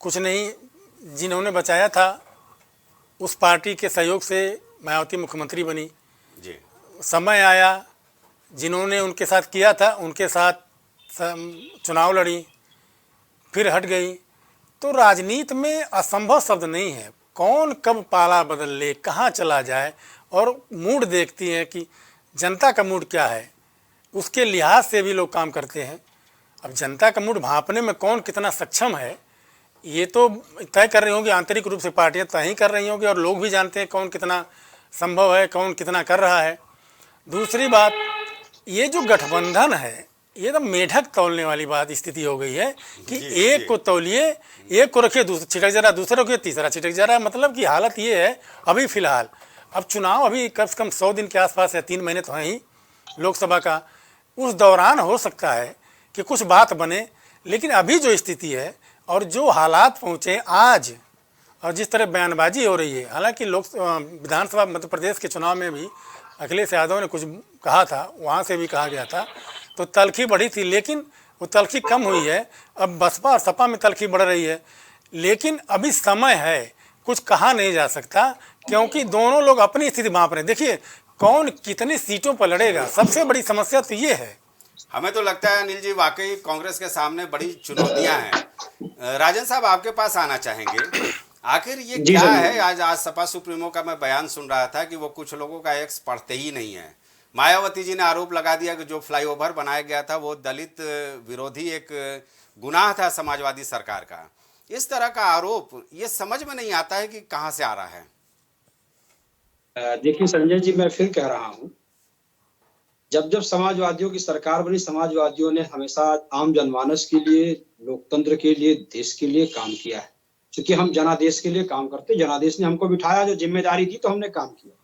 कुछ नहीं, जिन्होंने बचाया था उस पार्टी के सहयोग से मायावती मुख्यमंत्री बनी, जी समय आया जिन्होंने उनके साथ किया था उनके साथ चुनाव लड़ी, फिर हट गई। तो राजनीति में असंभव शब्द नहीं है, कौन कब पाला बदल ले, कहाँ चला जाए, और मूड देखती हैं कि जनता का मूड क्या है, उसके लिहाज से भी लोग काम करते हैं। अब जनता का मूड भांपने में कौन कितना सक्षम है ये तो तय कर रही होंगी, आंतरिक रूप से पार्टियां तय ही कर रही होंगी, और लोग भी जानते हैं कौन कितना संभव है, कौन कितना कर रहा है। दूसरी बात, ये जो गठबंधन है ये तो मेढक तौलने वाली बात स्थिति हो गई है कि एक को तौलिए, एक को रखिए, दूसरा छिटक जा रहा, दूसरे को तीसरा छिटक जा रहा है। मतलब कि हालत ये है अभी फ़िलहाल, अब चुनाव अभी कम से कम 100 दिन के आसपास है, 3 महीने तो हैं ही लोकसभा का। उस दौरान हो सकता है कि कुछ बात बने, लेकिन अभी जो स्थिति है और जो हालात पहुँचे आज, और जिस तरह बयानबाजी हो रही है, हालांकि विधानसभा मध्य प्रदेश के चुनाव में भी अखिलेश यादव ने कुछ कहा था, वहाँ से भी कहा गया था, तो तलखी बढ़ी थी, लेकिन वो तलखी कम हुई है। अब बसपा और सपा में तलखी बढ़ रही है, लेकिन अभी समय है, कुछ कहा नहीं जा सकता, क्योंकि दोनों लोग अपनी स्थिति भांप रहे हैं। देखिए कौन कितनी सीटों पर लड़ेगा, सबसे बड़ी समस्या तो ये है। हमें तो लगता है अनिल जी वाकई कांग्रेस के सामने बड़ी चुनौतियां हैं। राजन साहब आपके पास आना चाहेंगे, आखिर ये क्या है? आज सपा सुप्रीमो का मैं बयान सुन रहा था कि वो कुछ लोगों का एक्स पढ़ते ही नहीं है। मायावती जी ने आरोप लगा दिया कि जो फ्लाईओवर बनाया गया था वो दलित विरोधी एक गुनाह था समाजवादी सरकार का। इस तरह का आरोप ये समझ में नहीं आता है कि कहां से आ रहा है। देखिए संजय जी, मैं फिर कह रहा हूं, जब जब समाजवादियों की सरकार बनी, समाजवादियों ने हमेशा आम जनमानस के लिए, लोकतंत्र के लिए, देश के लिए काम किया है। क्योंकि हम जनादेश के लिए काम करते, जनादेश ने हमको बिठाया, जो जिम्मेदारी दी तो हमने काम किया।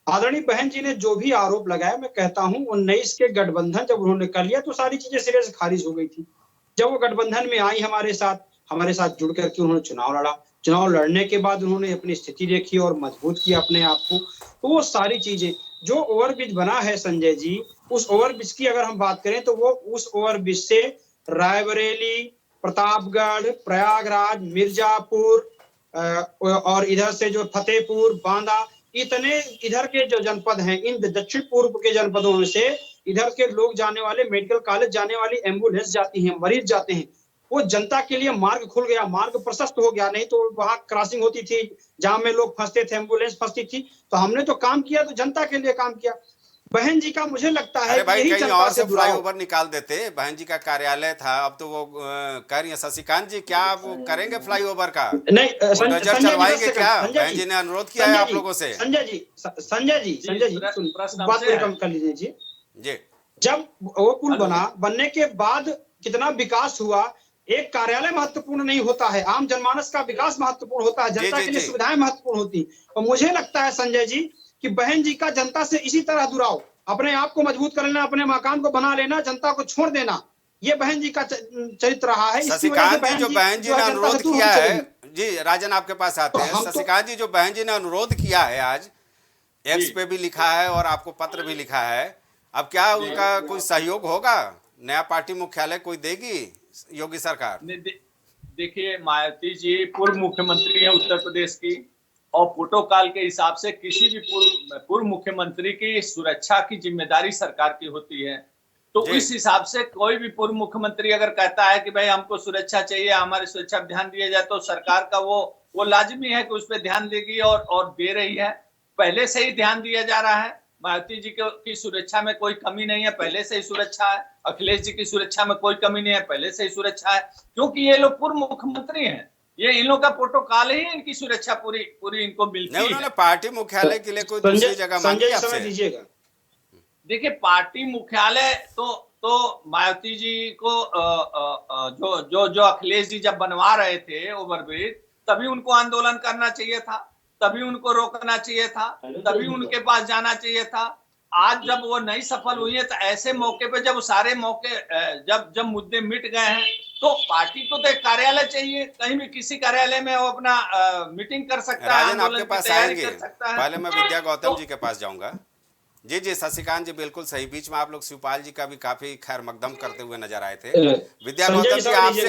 आदरणीय बहन जी ने जो भी आरोप लगाया, मैं कहता हूं 19 के गठबंधन जब उन्होंने कर लिया तो सारी चीजें सिरे से खारिज हो गई थी। जब वो गठबंधन में आई हमारे साथ जुड़ करके उन्होंने चुनाव लड़ा, चुनाव लड़ने के बाद उन्होंने अपनी स्थिति देखी और मजबूत किया अपने आप को। तो वो सारी चीजें, जो ओवरब्रिज बना है संजय जी, उस ओवरब्रिज की अगर हम बात करें तो वो उस ओवरब्रिज से रायबरेली, प्रतापगढ़, प्रयागराज, मिर्जापुर और इधर से जो फतेहपुर, बांदा, इतने इधर के जो जनपद हैं, इन दक्षिण पूर्व के जनपदों में से इधर के लोग जाने वाले, मेडिकल कॉलेज जाने वाली एम्बुलेंस जाती हैं, मरीज जाते हैं। वो जनता के लिए मार्ग खुल गया, मार्ग प्रशस्त हो गया। नहीं तो वहां क्रॉसिंग होती थी, जहां में लोग फंसते थे, एम्बुलेंस फंसती थी। तो हमने तो काम किया, तो जनता के लिए काम किया। बहन जी का मुझे लगता है अरे भाई कहीं और से फ्लाईओवर निकाल देते, बहन जी का कार्यालय था, अब तो वो कह रही है शशिकांत जी, क्या आप करेंगे फ्लाईओवर का? नहीं, नजर चलवाएंगे क्या? बहन जी ने अनुरोध किया है आप लोगों से। संजय जी बात कम कर लीजिए जी। जब वो पुल बनने के बाद कितना विकास हुआ। एक कार्यालय महत्वपूर्ण नहीं होता है, आम जनमानस का विकास महत्वपूर्ण होता है, जनता के लिए सुविधाएं महत्वपूर्ण होती। और मुझे लगता है संजय जी कि बहन जी का जनता से इसी तरह जुड़ाव, अपने आप को मजबूत कर लेना, अपने मकान को बना लेना, जनता को छोड़ देना, ये बहन जी का चरित्र रहा है। शशिकांत जी, जो बहन जी ने अनुरोध किया है, जी राजन आपके पास आते हैं। शशिकांत जी, जो बहन जी ने अनुरोध किया है, आज एक्स पे भी लिखा है और आपको पत्र भी लिखा है, अब क्या उनका कोई सहयोग होगा? नया पार्टी मुख्यालय कोई देगी योगी सरकार? देखिए, मायावती जी पूर्व मुख्यमंत्री है उत्तर प्रदेश की, और प्रोटोकॉल के हिसाब से किसी भी पूर्व मुख्यमंत्री की सुरक्षा की जिम्मेदारी सरकार की होती है। तो इस हिसाब से कोई भी पूर्व मुख्यमंत्री अगर कहता है कि भाई हमको सुरक्षा चाहिए, हमारी सुरक्षा पर ध्यान दिया जाए, तो सरकार का वो लाजमी है कि उस पर ध्यान देगी और दे रही है। पहले से ही ध्यान दिया जा रहा है। मायावती जी की सुरक्षा में कोई कमी नहीं है, पहले से ही सुरक्षा है। अखिलेश जी की सुरक्षा में कोई कमी नहीं है, पहले से ही सुरक्षा है, क्योंकि ये लोग पूर्व मुख्यमंत्री हैं। ये इन लोगों का प्रोटोकॉल ही इनकी सुरक्षा पूरी इनको मिलती है। उन्होंने पार्टी मुख्यालय के लिए कोई दूसरी जगह मांगी आपसे? देखिए, पार्टी मुख्यालय तो मायावती जी को जो अखिलेश जी जब बनवा रहे थे ओवरब्रिज, तभी उनको आंदोलन करना चाहिए था, तभी उनको रोकना चाहिए था, तभी उनके पास जाना चाहिए था। आज जब वो नहीं सफल हुई है, तो ऐसे मौके पे जब सारे मौके जब मुद्दे मिट गए हैं, तो पार्टी को तो एक कार्यालय चाहिए, कहीं भी किसी कार्यालय में वो अपना मीटिंग कर सकता है, आपके पास आएंगे। पहले मैं विद्या गौतम जी के पास जाऊंगा। जी शशिकांत जी, बिल्कुल सही। बीच में आप लोग शिवपाल जी का भी काफी खैर मकदम करते हुए नजर आए थे। विद्या गौतम जी,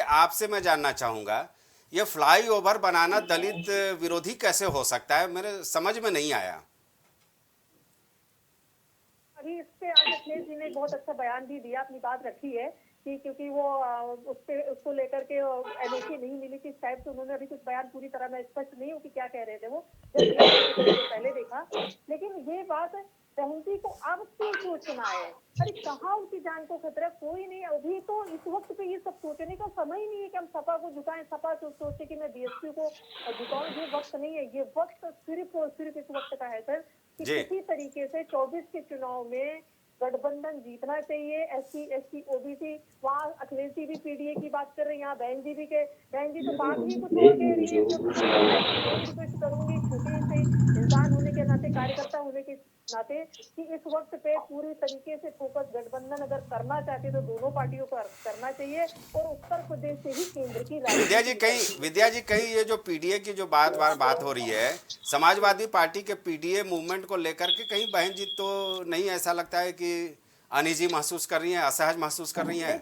आपसे मैं जानना चाहूंगा ये फ्लाईओवर बनाना दलित विरोधी कैसे हो सकता है, मेरे समझ में नहीं आया। अभी इस पे आज अखिलेश जी ने बहुत अच्छा बयान भी दिया, अपनी बात रखी है कि क्योंकि वो उसको लेकर के एनओसी नहीं मिली थी, इस टाइप से उन्होंने अभी कुछ बयान पूरी तरह मैं स्पष्ट नहीं हूँ कि क्या कह रहे थे वो, जब पहले देखा। लेकिन ये बात बहन जी को अब क्यों सोचना है? अरे कहाँ उनकी जान को खतरा, कोई नहीं। अभी तो इस वक्त पे ये सब सोचने का समय ही नहीं है कि हम सपा को झुकाएं, सपा को सोचे कि मैं बीएसपी को झुकाऊं। ये वक्त नहीं है, ये वक्त सिर्फ और सिर्फ इस वक्त का है सर कि किसी तरीके से 24 के चुनाव में गठबंधन जीतना चाहिए। एससी एसटी ओबीसी, वहाँ अखिलेश जी भी पीडीए की बात कर रहे हैं, यहाँ बहन जी तो बात ही कुछ और कह रही है। रिक्वेस्ट करूंगी छोटे से इंसान होने के नाते, कार्यकर्ता होने के नाते, कि इस वक्त पे पूरी तरीके से फोकस गठबंधन अगर करना चाहते तो दोनों पार्टियों को करना चाहिए और उत्तर प्रदेश से ही केंद्र की विद्या जी कहीं ये जो पीडीए की जो बात हो रही है, समाजवादी पार्टी के पीडीए मूवमेंट को लेकर के कहीं बहन जी तो नहीं ऐसा लगता है कि अनईजी महसूस कर रही हैं, असहज महसूस कर रही हैं?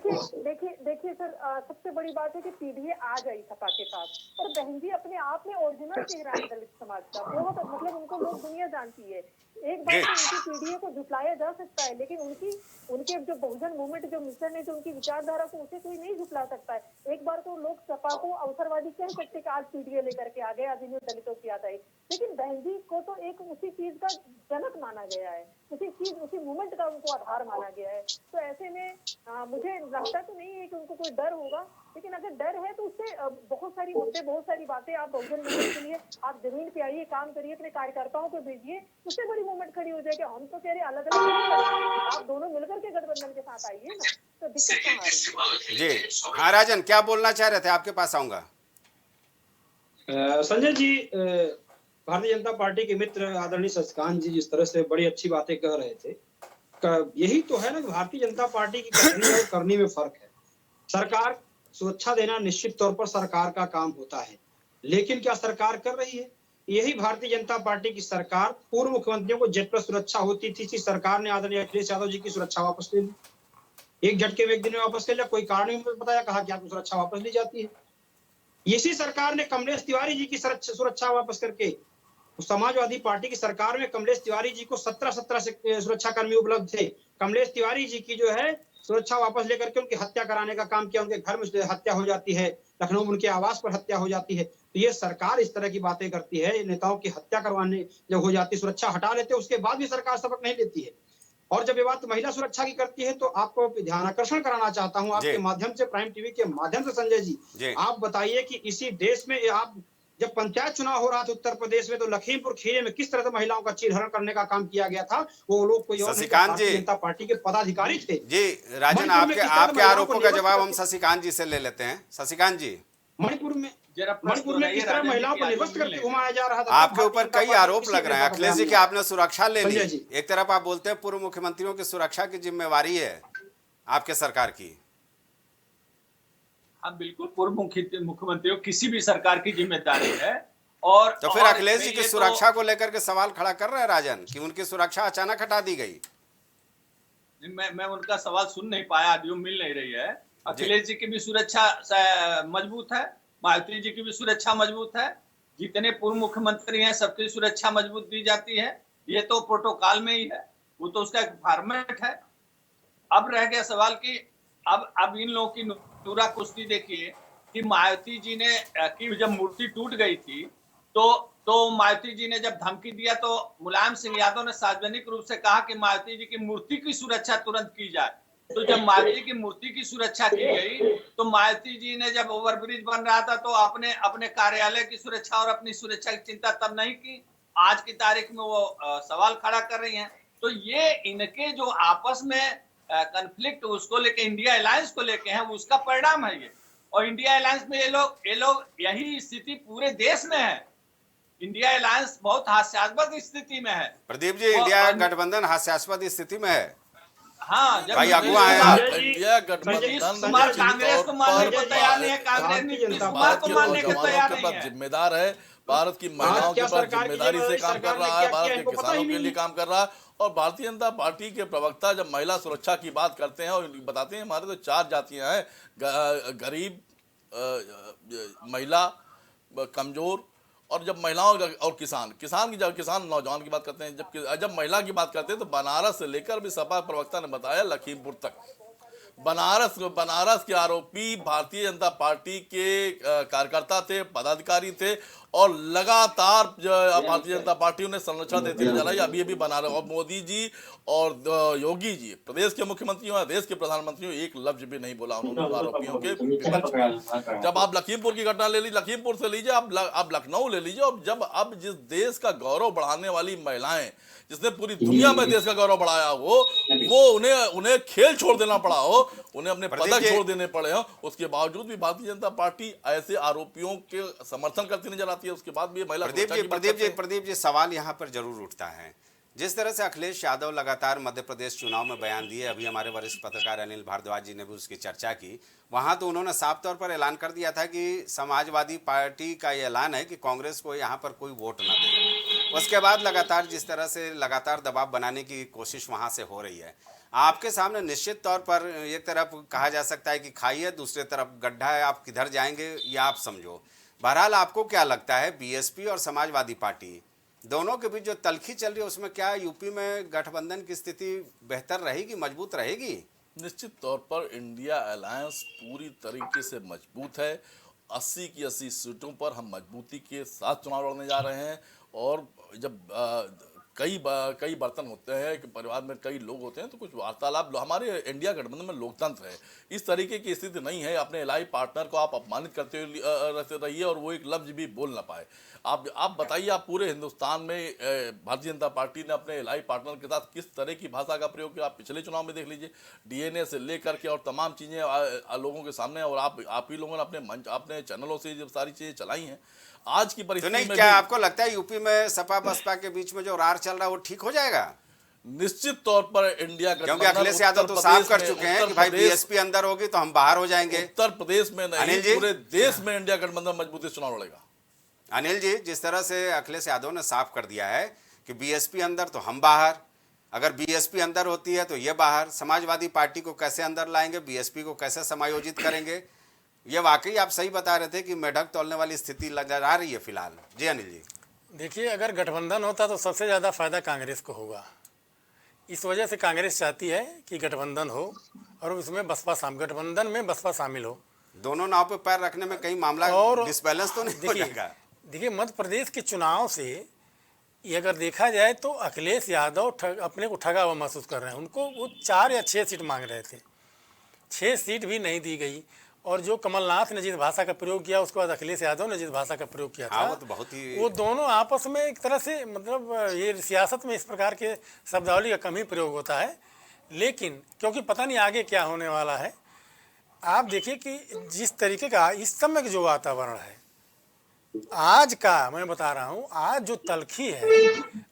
देखिए सर, सबसे बड़ी बात है कि पीडीए आ गई सपा के पास, और बहन जी अपने आप में ओरिजिनल चेहरा है दलित समाज का, बहुत मतलब उनको लोग दुनिया जानती है। एक बार तो उनकी पीडीए को झुटलाया जा सकता है, लेकिन उनके जो बहुजन मूवमेंट जो मिशन है, जो उनकी विचारधारा को, उसे कोई नहीं झुटला सकता है। एक बार तो लोग सपा को अवसरवादी कह सकते कि आज पीडीए लेकर के आ गए, आज इन्हें दलितों की याद आई, लेकिन बहन जी को तो एक उसी चीज का जनक माना गया है, उसी मूवमेंट का उनको आधार माना गया है। तो ऐसे में मुझे लगता तो नहीं है कि उनको कोई डर होगा, लेकिन अगर डर है तो उससे बहुत सारी मुद्दे, बहुत सारी बातें, आप बहुजन मूवमेंट के लिए आप जमीन पे आइए, काम करिए, अपने कार्यकर्ताओं को भेजिए, उससे बड़ी मूवमेंट खड़ी हो जाएगी। हम तो कह रहे अलग अलग, आप दोनों मिलकर के गठबंधन के साथ आइए ना, तो दिक्कत कहाँ आ रही है? जी हाँ, राजन क्या बोलना चाह रहे थे, आपके पास आऊंगा। संजय जी, भारतीय जनता पार्टी के मित्र आदरणीय शशिकांत जी जिस तरह से बड़ी अच्छी बातें कह रहे थे, यही तो है ना, भारतीय जनता पार्टी की कथनी और करनी में फर्क है। सरकार सुरक्षा देना निश्चित तौर पर सरकार का काम होता है, लेकिन क्या सरकार कर रही है? यही भारतीय जनता पार्टी की सरकार, पूर्व मुख्यमंत्रियों को जेड प्लस सुरक्षा होती थी, सरकार ने आदरणीय अखिलेश यादव जी की सुरक्षा वापस ले ली, एक झटके में एक दिन में वापस ले लिया, कोई कारण नहीं बताया, कहा कि आपकी सुरक्षा वापस ली जाती है। इसी सरकार ने कमलेश तिवारी जी की सुरक्षा वापस करके, समाजवादी पार्टी की सरकार में कमलेश तिवारी जी को 17 सुरक्षा कर्मी उपलब्ध थे, कमलेश तिवारी जी की जो है सुरक्षा वापस लेकर के उनकी हत्या कराने का काम किया, उनके घर में हत्या हो जाती है, लखनऊ में उनके आवास पर हत्या हो जाती है। तो ये सरकार इस तरह की बातें करती है, नेताओं की हत्या करवाने जब हो जाती, सुरक्षा हटा लेते, उसके बाद भी सरकार सबक नहीं लेती है। और जब ये बात महिला सुरक्षा की करती है, तो आपको ध्यान आकर्षण कराना चाहता हूं आपके माध्यम से, प्राइम टीवी के माध्यम से, संजय जी आप बताइए कि इसी देश में आप जब पंचायत चुनाव हो रहा था उत्तर प्रदेश में, तो लखीमपुर खीरी में किस तरह से महिलाओं का चीरहरण करने का काम किया गया था, वो लोग कोई और भारतीय जनता पार्टी के पदाधिकारी थे। जी राजन, आपके आरोपों का जवाब हम शशिकांत जी से ले लेते हैं। शशिकांत जी, मणिपुर में किस तरह महिलाओं को निर्वस्त्र करके घुमाया जा रहा था? आपके ऊपर कई आरोप लग रहे हैं अखिलेश जी की, आपने सुरक्षा ले ली, एक तरफ आप बोलते हैं पूर्व मुख्यमंत्रियों की सुरक्षा की जिम्मेवारी है आपके सरकार की। हाँ बिल्कुल, पूर्व मुख्यमंत्रियों किसी भी सरकार की जिम्मेदारी है। और तो फिर अखिलेश जी की सुरक्षा को लेकर के सवाल खड़ा कर रहे हैं राजन कि उनकी सुरक्षा अचानक हटा दी गई। मैं उनका सवाल सुन नहीं पाया, ऑडियो मिल नहीं रही है। अखिलेश जी की भी सुरक्षा मजबूत है, मायावती जी की भी सुरक्षा मजबूत है, जितने पूर्व मुख्यमंत्री हैं सबकी सुरक्षा मजबूत दी जाती है। ये तो प्रोटोकॉल में ही है, वो तो उसका एक फॉर्मेट है। अब रह गया सवाल कि अब इन लोगों की पूरा कुश्ती देखिए कि मायावती जी ने की जब मूर्ति टूट गई थी, तो मायावती जी ने जब धमकी दिया, तो मुलायम सिंह यादव ने सार्वजनिक रूप से कहा कि मायावती जी की मूर्ति की सुरक्षा तुरंत की जाए। तो जब मायावती की मूर्ति की सुरक्षा की गई, तो मायावती जी ने जब ओवरब्रिज बन रहा था, तो अपने कार्यालय की सुरक्षा और अपनी सुरक्षा की चिंता तब नहीं की। आज की तारीख में वो सवाल खड़ा कर रही हैं। तो ये इनके जो आपस में कॉन्फ्लिक्ट उसको लेके, इंडिया अलायंस को लेके हैं, उसका परिणाम है ये। और इंडिया अलायंस में ये लोग यही स्थिति पूरे देश में है। इंडिया अलायंस बहुत हास्यास्पद स्थिति में है। प्रदीप जी, इंडिया गठबंधन हास्यास्पद स्थिति में है। हाँ, भाई अगुआ है इंडिया गठबंधन कांग्रेस को मानने को तैयार नहीं है, कांग्रेस नीतीश कुमार को मानने को तैयार नहीं है। जिम्मेदार है, भारत की महिलाओं के ऊपर जिम्मेदारी से काम कर रहा है, भारत के किसानों के लिए काम कर रहा है। और भारतीय जनता पार्टी के प्रवक्ता जब महिला सुरक्षा की बात करते हैं और बताते हैं हमारे तो 4 जातियां हैं, गरीब, महिला, कमजोर, और जब महिलाओं और किसान नौजवान की बात करते हैं, जब महिला की बात करते हैं तो बनारस से लेकर भी सपा प्रवक्ता ने बताया लखीमपुर तक, बनारस के आरोपी भारतीय जनता पार्टी के कार्यकर्ता थे, पदाधिकारी थे, और लगातार भारतीय जनता पार्टी उन्हें संरक्षण देती नजर आई। अभी बनारस, और मोदी जी और योगी जी प्रदेश के मुख्यमंत्री हो, देश के प्रधानमंत्री हो, एक लफ्ज भी नहीं बोला उन्होंने आरोपियों के विपक्ष में। जब आप लखीमपुर की घटना ले लीजिए, लखीमपुर से लीजिए, आप लखनऊ ले लीजिए, और जब अब जिस देश का गौरव बढ़ाने वाली महिलाएं, जिसने पूरी दुनिया में देश का गौरव बढ़ाया हो, वो उन्हें खेल छोड़ देना पड़ा हो, उन्हें अपने पदक छोड़ देने पड़े हो, उसके बावजूद भी भारतीय जनता पार्टी ऐसे आरोपियों के समर्थन करती नजर आती है। उसके बाद भी महिला प्रदीप जी सवाल यहाँ पर जरूर उठता है, जिस तरह से अखिलेश यादव लगातार मध्य प्रदेश चुनाव में बयान दिए, अभी हमारे वरिष्ठ पत्रकार अनिल भारद्वाज जी ने भी उसकी चर्चा की, वहां तो उन्होंने साफ तौर पर ऐलान कर दिया था कि समाजवादी पार्टी का ये ऐलान है कि कांग्रेस को यहाँ पर कोई वोट न दे। उसके बाद लगातार जिस तरह से लगातार दबाव बनाने की कोशिश वहां से हो रही है, आपके सामने निश्चित तौर पर एक तरफ कहा जा सकता है कि खाई है, दूसरी तरफ गड्ढा है, आप किधर जाएंगे ये आप समझो। बहरहाल आपको क्या लगता है, बीएसपी और समाजवादी पार्टी दोनों के बीच जो तलखी चल रही है, उसमें क्या यूपी में गठबंधन की स्थिति बेहतर रहेगी, मजबूत रहेगी? निश्चित तौर पर इंडिया अलायंस पूरी तरीके से मजबूत है। 80 की 80 सीटों पर हम मजबूती के साथ चुनाव लड़ने जा रहे हैं। और जब कई बर्तन होते हैं कि परिवार में कई लोग होते हैं, तो कुछ वार्तालाप, हमारे इंडिया गठबंधन में लोकतंत्र है, इस तरीके की स्थिति नहीं है अपने इलाही पार्टनर को आप अपमानित करते रहिए और वो एक लफ्ज भी बोल ना पाए। आप बताइए, आप पूरे हिंदुस्तान में भारतीय जनता पार्टी ने अपने इलाही पार्टनर के साथ किस तरह की भाषा का प्रयोग किया? आप पिछले चुनाव में देख लीजिए, डीएनए से लेकर के और तमाम चीजें लोगों के सामने, और आप ही लोगों ने अपने चैनलों से जब सारी चीजें चलाई हैं। आज की परिस्थिति में क्या आपको लगता है यूपी में सपा बसपा के बीच में जो रार चल रहा है वो ठीक हो जाएगा? निश्चित तौर पर इंडिया, क्योंकि अखिलेश यादव तो साफ कर चुके हैं कि भाई बीएसपी अंदर होगी तो हम बाहर हो जाएंगे। उत्तर प्रदेश में नहीं, पूरे देश में इंडिया गठबंधन मजबूती से चुनाव लड़ेगा। अनिल जी, जिस तरह से अखिलेश यादव ने साफ कर दिया है कि बीएसपी अंदर तो हम बाहर, अगर बीएसपी अंदर होती है तो ये बाहर, समाजवादी पार्टी को कैसे अंदर लाएंगे, बीएसपी को कैसे समायोजित करेंगे, ये वाकई आप सही बता रहे थे कि मेढक तोलने वाली स्थिति नजर आ रही है फिलहाल। जी अनिल जी, देखिए, अगर गठबंधन होता तो सबसे ज़्यादा फायदा कांग्रेस को होगा। इस वजह से कांग्रेस चाहती है कि गठबंधन हो और उसमें गठबंधन में बसपा शामिल हो। दोनों नाव पे पैर रखने में कई मामला और डिसबैलेंस तो नहीं हो जाएगा? देखिए, मध्य प्रदेश के चुनाव से ये अगर देखा जाए तो अखिलेश यादव अपने को ठगा हुआ महसूस कर रहे हैं। उनको वो 4 या 6 सीट मांग रहे थे, 6 सीट भी नहीं दी गई। और जो कमलनाथ ने जिस भाषा का प्रयोग किया, उसके बाद अखिलेश यादव ने जिस भाषा का प्रयोग किया था, वो दोनों आपस में एक तरह से, मतलब ये सियासत में इस प्रकार के शब्दावली का कम ही प्रयोग होता है। लेकिन क्योंकि पता नहीं आगे क्या होने वाला है, आप देखिए कि जिस तरीके का इस समय का जो वातावरण है आज का, मैं बता रहा हूँ, आज जो तलखी है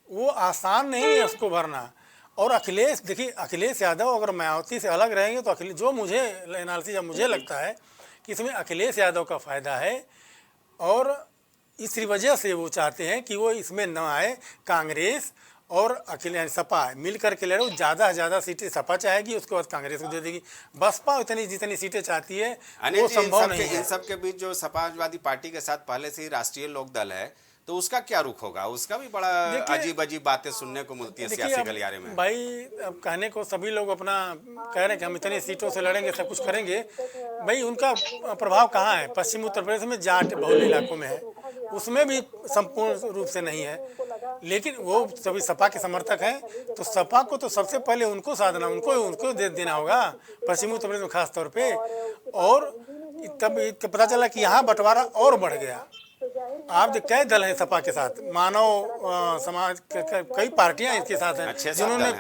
वो आसान नहीं है उसको भरना। और देखिए, अखिलेश यादव अगर मायावती से अलग रहेंगे तो जो मुझे एनालिसिस मुझे लगता है कि इसमें अखिलेश यादव का फ़ायदा है, और इस वजह से वो चाहते हैं कि वो इसमें न आए। कांग्रेस और अखिलेश सपा मिल करके लड़े, ज़्यादा से ज़्यादा सीटें सपा चाहेगी, उसके बाद कांग्रेस को दे देगी। बसपा जितनी सीटें चाहती है वो संभव नहीं है। इन सब के बीच जो समाजवादी पार्टी के साथ पहले से ही राष्ट्रीय लोकदल है, तो उसका क्या रुख होगा? उसका भी बड़ा अजीब अजीब बातें सुनने को मिलती है सियासी गलियारे में। भाई, अब कहने को सभी लोग अपना कह रहे हैं कि हम इतनी सीटों से लड़ेंगे, सब कुछ करेंगे। भाई, उनका प्रभाव कहाँ है? पश्चिमी उत्तर प्रदेश में जाट बहुल इलाकों में है, उसमें भी संपूर्ण रूप से नहीं है। लेकिन वो सभी सपा के समर्थक हैं, तो सपा को तो सबसे पहले उनको साधना, उनको दे देना होगा, पश्चिमी उत्तर प्रदेश में खास तौर पे। और तब पता चला कि यहाँ बंटवारा और बढ़ गया। आप कई दल हैं सपा के साथ, मानव समाज कई पार्टियां इसके साथ हैं, जिन्होंने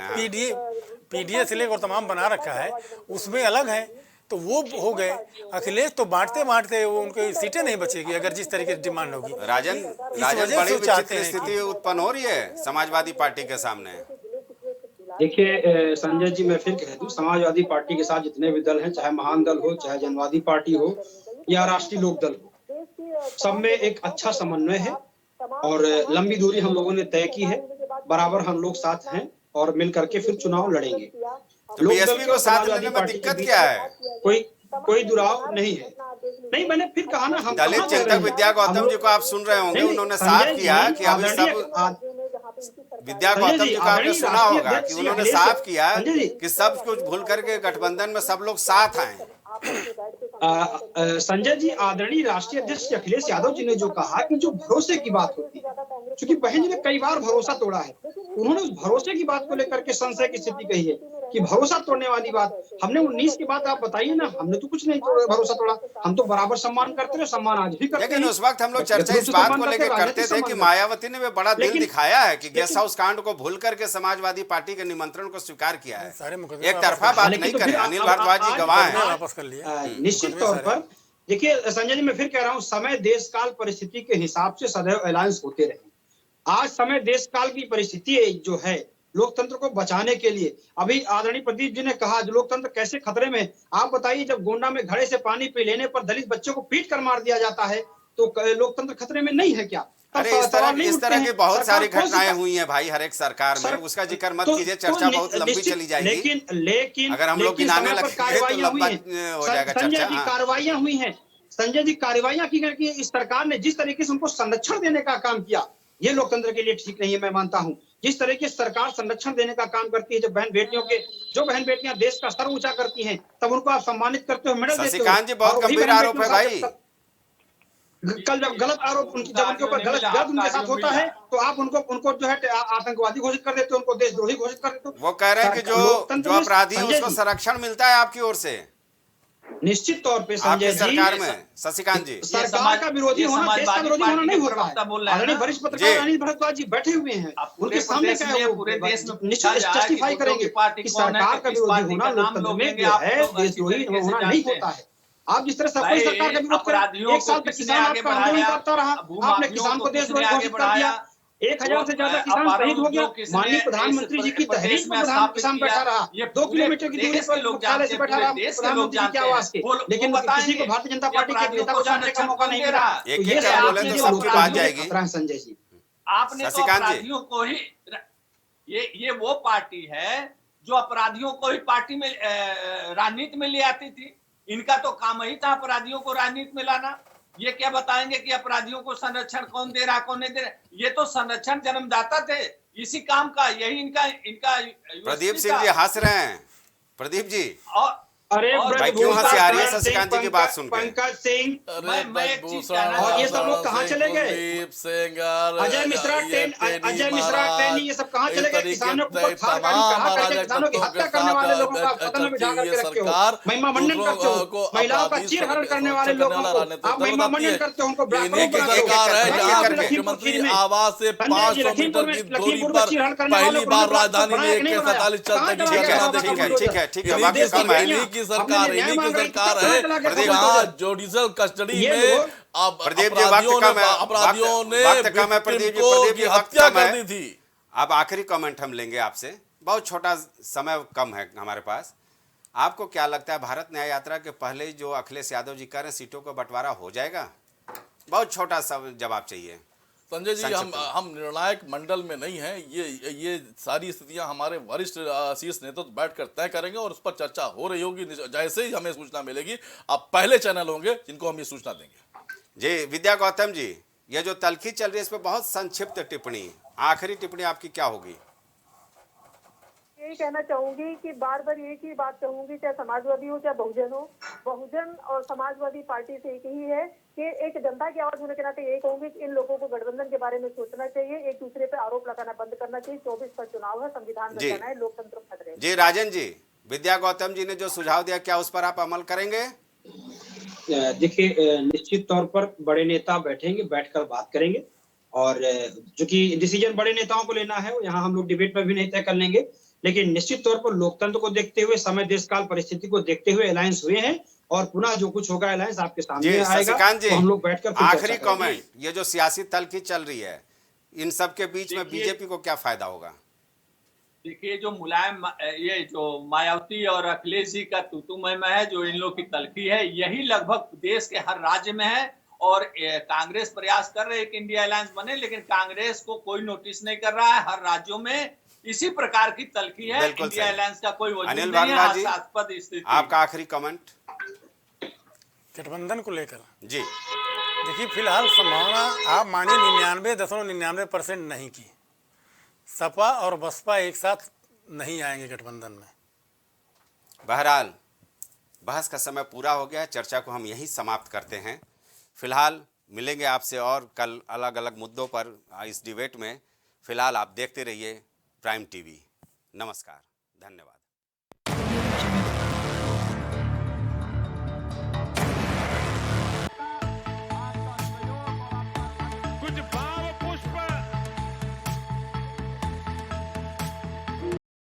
पीडीए से लेकर तमाम बना रखा है, उसमें अलग है। तो वो हो गए। अखिलेश तो बांटते बांटते वो उनकी सीटें नहीं बचेगी अगर जिस तरीके से डिमांड होगी। राजन, बड़ी विचित्र स्थिति उत्पन्न हो रही है समाजवादी पार्टी के सामने। देखिए संजय जी, मैं फिर कह दूं, समाजवादी पार्टी के साथ जितने भी दल हैं, चाहे महान दल हो, चाहे जनवादी पार्टी हो या राष्ट्रीय लोक दल हो, सब में एक अच्छा समन्वय है और लंबी दूरी हम लोगों ने तय की है। बराबर हम लोग साथ हैं और मिल करके फिर चुनाव लड़ेंगे। तो बीएसपी को साथ लेने में दिक्कत क्या है? कोई दुराव नहीं है। नहीं, मैंने फिर कहा ना, हम दलित कहाँ कह रहे चिंतक हैं? विद्या गौतम हम जी को आप सुन रहे होंगे, नहीं, उन्होंने संजय साफ जी, किया कि अभी आदरणीय सब विद्या संजय गौतम जी, जी को आपने आदरणीय सुना राष्ट्रीय होगा अध्यक्ष कि श्री उन्होंने अखिलेश साफ किया संजय जी, कि सब कुछ भूल करके गठबंधन में सब लोग साथ आए। संजय जी, आदरणीय राष्ट्रीय अध्यक्ष श्री अखिलेश यादव जी ने जो कहा कि जो भरोसे की बात होती है, क्योंकि बहन जी ने कई बार भरोसा तोड़ा है, उन्होंने उस भरोसे की बात को लेकर के संशय की स्थिति कही है कि भरोसा तोड़ने वाली बात हमने 19 की बात आप बताइए ना, हमने तो कुछ नहीं तोड़ा, भरोसा तोड़ा। हम तो बराबर सम्मान करते रहे, सम्मान आज भी करते हैं। लेकिन उस वक्त हम लोग चर्चा इस बात को लेकर करते थे कि मायावती ने भी बड़ा दिल दिखाया है कि गेस्ट हाउस कांड को भूल करके समाजवादी पार्टी के निमंत्रण को स्वीकार किया है। एक तरफा बात नहीं करे, अनिल भारद्वाज जी गवाह है। वापस कर लिया निश्चित तौर पर देखिए संजय जी, मैं फिर कह रहा हूं, समय देश काल परिस्थिति के हिसाब से सदैव अलायंस होते रहे। आज समय देश काल की परिस्थिति जो है लोकतंत्र को बचाने के लिए, अभी आदरणीय प्रदीप जी ने कहा जो लोकतंत्र कैसे खतरे में। आप बताइए, जब गोंडा में घड़े से पानी पी लेने पर दलित बच्चों को पीट कर मार दिया जाता है तो लोकतंत्र खतरे में नहीं है क्या? अरे इस तरह की बहुत सारी घटनाएं हुई हैं भाई हर एक सरकार में, उसका जिक्र मत कीजिए, चर्चा बहुत लंबी चली जाएगी। लेकिन अगर हम लोग गिनाने लगेंगे तो लंबा हो जाएगा संजय चर्चा। जी, कार्रवाइयां हुई हैं। संजय जी, कार्रवाइयां की गई कि इस सरकार ने जिस तरीके से उनको संरक्षण देने का काम किया, ये लोकतंत्र के लिए ठीक नहीं है, मैं मानता हूं। जिस तरीके से सरकार संरक्षण देने का काम करती है, जब जो बहन बेटियां देश का सर ऊंचा करती हैं, तब उनको आप सम्मानित करते हो, मेडल देते हो। शशिकांत जी, बहुत गंभीर आरोप है भाई। कल जब गलत आरोप जब उनके ऊपर गलत उनके साथ होता है तो आप उनको जो है आतंकवादी घोषित कर देते हो, उनको देशद्रोही घोषित कर देते हो। वो कह रहे हैं कि जो अपराधी है उसको संरक्षण मिलता है आपकी ओर से। निश्चित तौर पे संजय जी, सरकार में शशिकांत जी, सरकार का विरोधी होना देश का विरोधी होना नहीं होता है। आदरणीय वरिष्ठ पत्रकार अनिल भारद्वाज जी बैठे हुए हैं, उनके सामने क्या है, वो निश्चित जस्टिफाई करेंगे कि सरकार का विरोधी होना लोकतंत्र में जो है देशद्रोही होना नहीं होता है। आप जिस तरह से कोई सरकार का विरोध करें, एक साल तक किसान आपका आंदोलन करता रहा, आपने किसान को देशद्रोही घोषित कर दिया, 1000 से ज्यादा किसान शहीद हो गया। माननीय प्रधानमंत्री जी की तहरीर में किसान बैठा रहा, 2 किलोमीटर की दूरी पर मुख्यालय से बैठा रहा प्रधानमंत्री जी के आवास के, लेकिन किसी को भारतीय जनता पार्टी के नेता को जानने का मौका नहीं मिला। संजय जी, आपने तो अपराधियों को ही, ये वो पार्टी है जो अपराधियों को ही पार्टी में राजनीति में ले आती थी। इनका तो काम ही था अपराधियों को राजनीति में लाना। ये क्या बताएंगे कि अपराधियों को संरक्षण कौन दे रहा कौन नहीं दे रहा? ये तो संरक्षण जन्मदाता थे इसी काम का, यही इनका प्रदीप सिंह जी हंस रहे हैं। प्रदीप जी, अरे भाई क्यों हंसी आ रही है शशिकांत जी की बात सुन के? पंकज सिंह और ये सब लोग कहाँ चले गए? अजय मिश्रा टेनी ये सब कहाँ चले गए? किसानों को किसानों की हत्या करने वाले लोगों का पतन में बिठा करके रखे हो, महिमा मंडन करते हो, महिलाओं का चीरहरण करने वाले लोगों को आप महिमा मंडन करते हो, उनको मुख्यमंत्री आवास से 500 मीटर की दूरी पर पहली बार राजधानी में 147 ठीक है सरकार है जहाँ जुडिशियल कस्टडी में अपराधियों ने हत्या कर दी थी। अब आखिरी कमेंट हम लेंगे आपसे, बहुत छोटा समय कम है हमारे पास। आपको क्या लगता है भारत न्याय यात्रा के पहले ही जो अखिलेश यादव जी कह रहे हैं सीटों का बंटवारा हो जाएगा? बहुत छोटा सा जवाब चाहिए संजय जी। हम निर्णायक मंडल में नहीं हैं, ये सारी स्थितियां हमारे वरिष्ठ शीर्ष नेतृत्व बैठकर तय करेंगे और उस पर चर्चा हो रही होगी। जैसे ही हमें सूचना मिलेगी आप पहले चैनल होंगे जिनको हम ये सूचना देंगे। जी विद्या गौतम जी, ये जो तल्खी चल रही है इस पर बहुत संक्षिप्त टिप्पणी, आखिरी टिप्पणी आपकी क्या होगी? यही कहना चाहूंगी कि बार बार एक ही बात कहूंगी, चाहे समाजवादी हो चाहे बहुजन हो, बहुजन और समाजवादी पार्टी से एक ही है कि एक जनता की आवाज होने के नाते यही कहूंगी कि इन लोगों को गठबंधन के बारे में सोचना चाहिए, एक दूसरे पे आरोप लगाना बंद करना चाहिए। 24 का चुनाव है, संविधान बचाना है, लोकतंत्र खतरे। जी राजन जी, विद्या गौतम जी ने जो सुझाव दिया क्या उस पर आप अमल करेंगे? देखिए निश्चित तौर पर बड़े नेता बैठेंगे, बैठकर बात करेंगे और जो कि डिसीजन बड़े नेताओं को लेना है, यहाँ हम लोग डिबेट पर भी नहीं तय कर लेंगे, लेकिन निश्चित तौर पर लोकतंत्र को देखते हुए, समय देश काल परिस्थिति को देखते हुए अलायंस हुए हैं और पुनः जो कुछ होगा अलायंस आपके सामने आएगा। तो हम लोग बैठकर आखिरी कमेंट, ये जो सियासी तल्खी चल रही है इन सब के बीच में बीजेपी को क्या फायदा होगा? देखिए जो मुलायम, ये जो मायावती और अखिलेश जी का तूतू मैम है, जो इन लोग की तल्खी है, यही लगभग देश के हर राज्य में है। और कांग्रेस प्रयास कर रहे है कि इंडिया अलायंस बने, लेकिन कांग्रेस को कोई नोटिस नहीं कर रहा है। हर राज्यों में इसी प्रकार की तल्खी है, इंडिया अलायंस का कोई वजूद नहीं है। हास्यास्पद स्थिति। आपका आखिरी कमेंट? गठबंधन को लेकर जी। देखिए, फिलहाल संभावना आप मानिए 99.99% नहीं की। सपा और बसपा एक साथ नहीं आएंगे गठबंधन में। बहरहाल बहस का समय पूरा हो गया, चर्चा को हम यहीं समाप्त करते हैं। फिलहाल मिलेंगे आपसे और कल अलग अलग मुद्दों पर इस डिबेट में। फिलहाल आप देखते रहिए प्राइम टीवी। नमस्कार, धन्यवाद।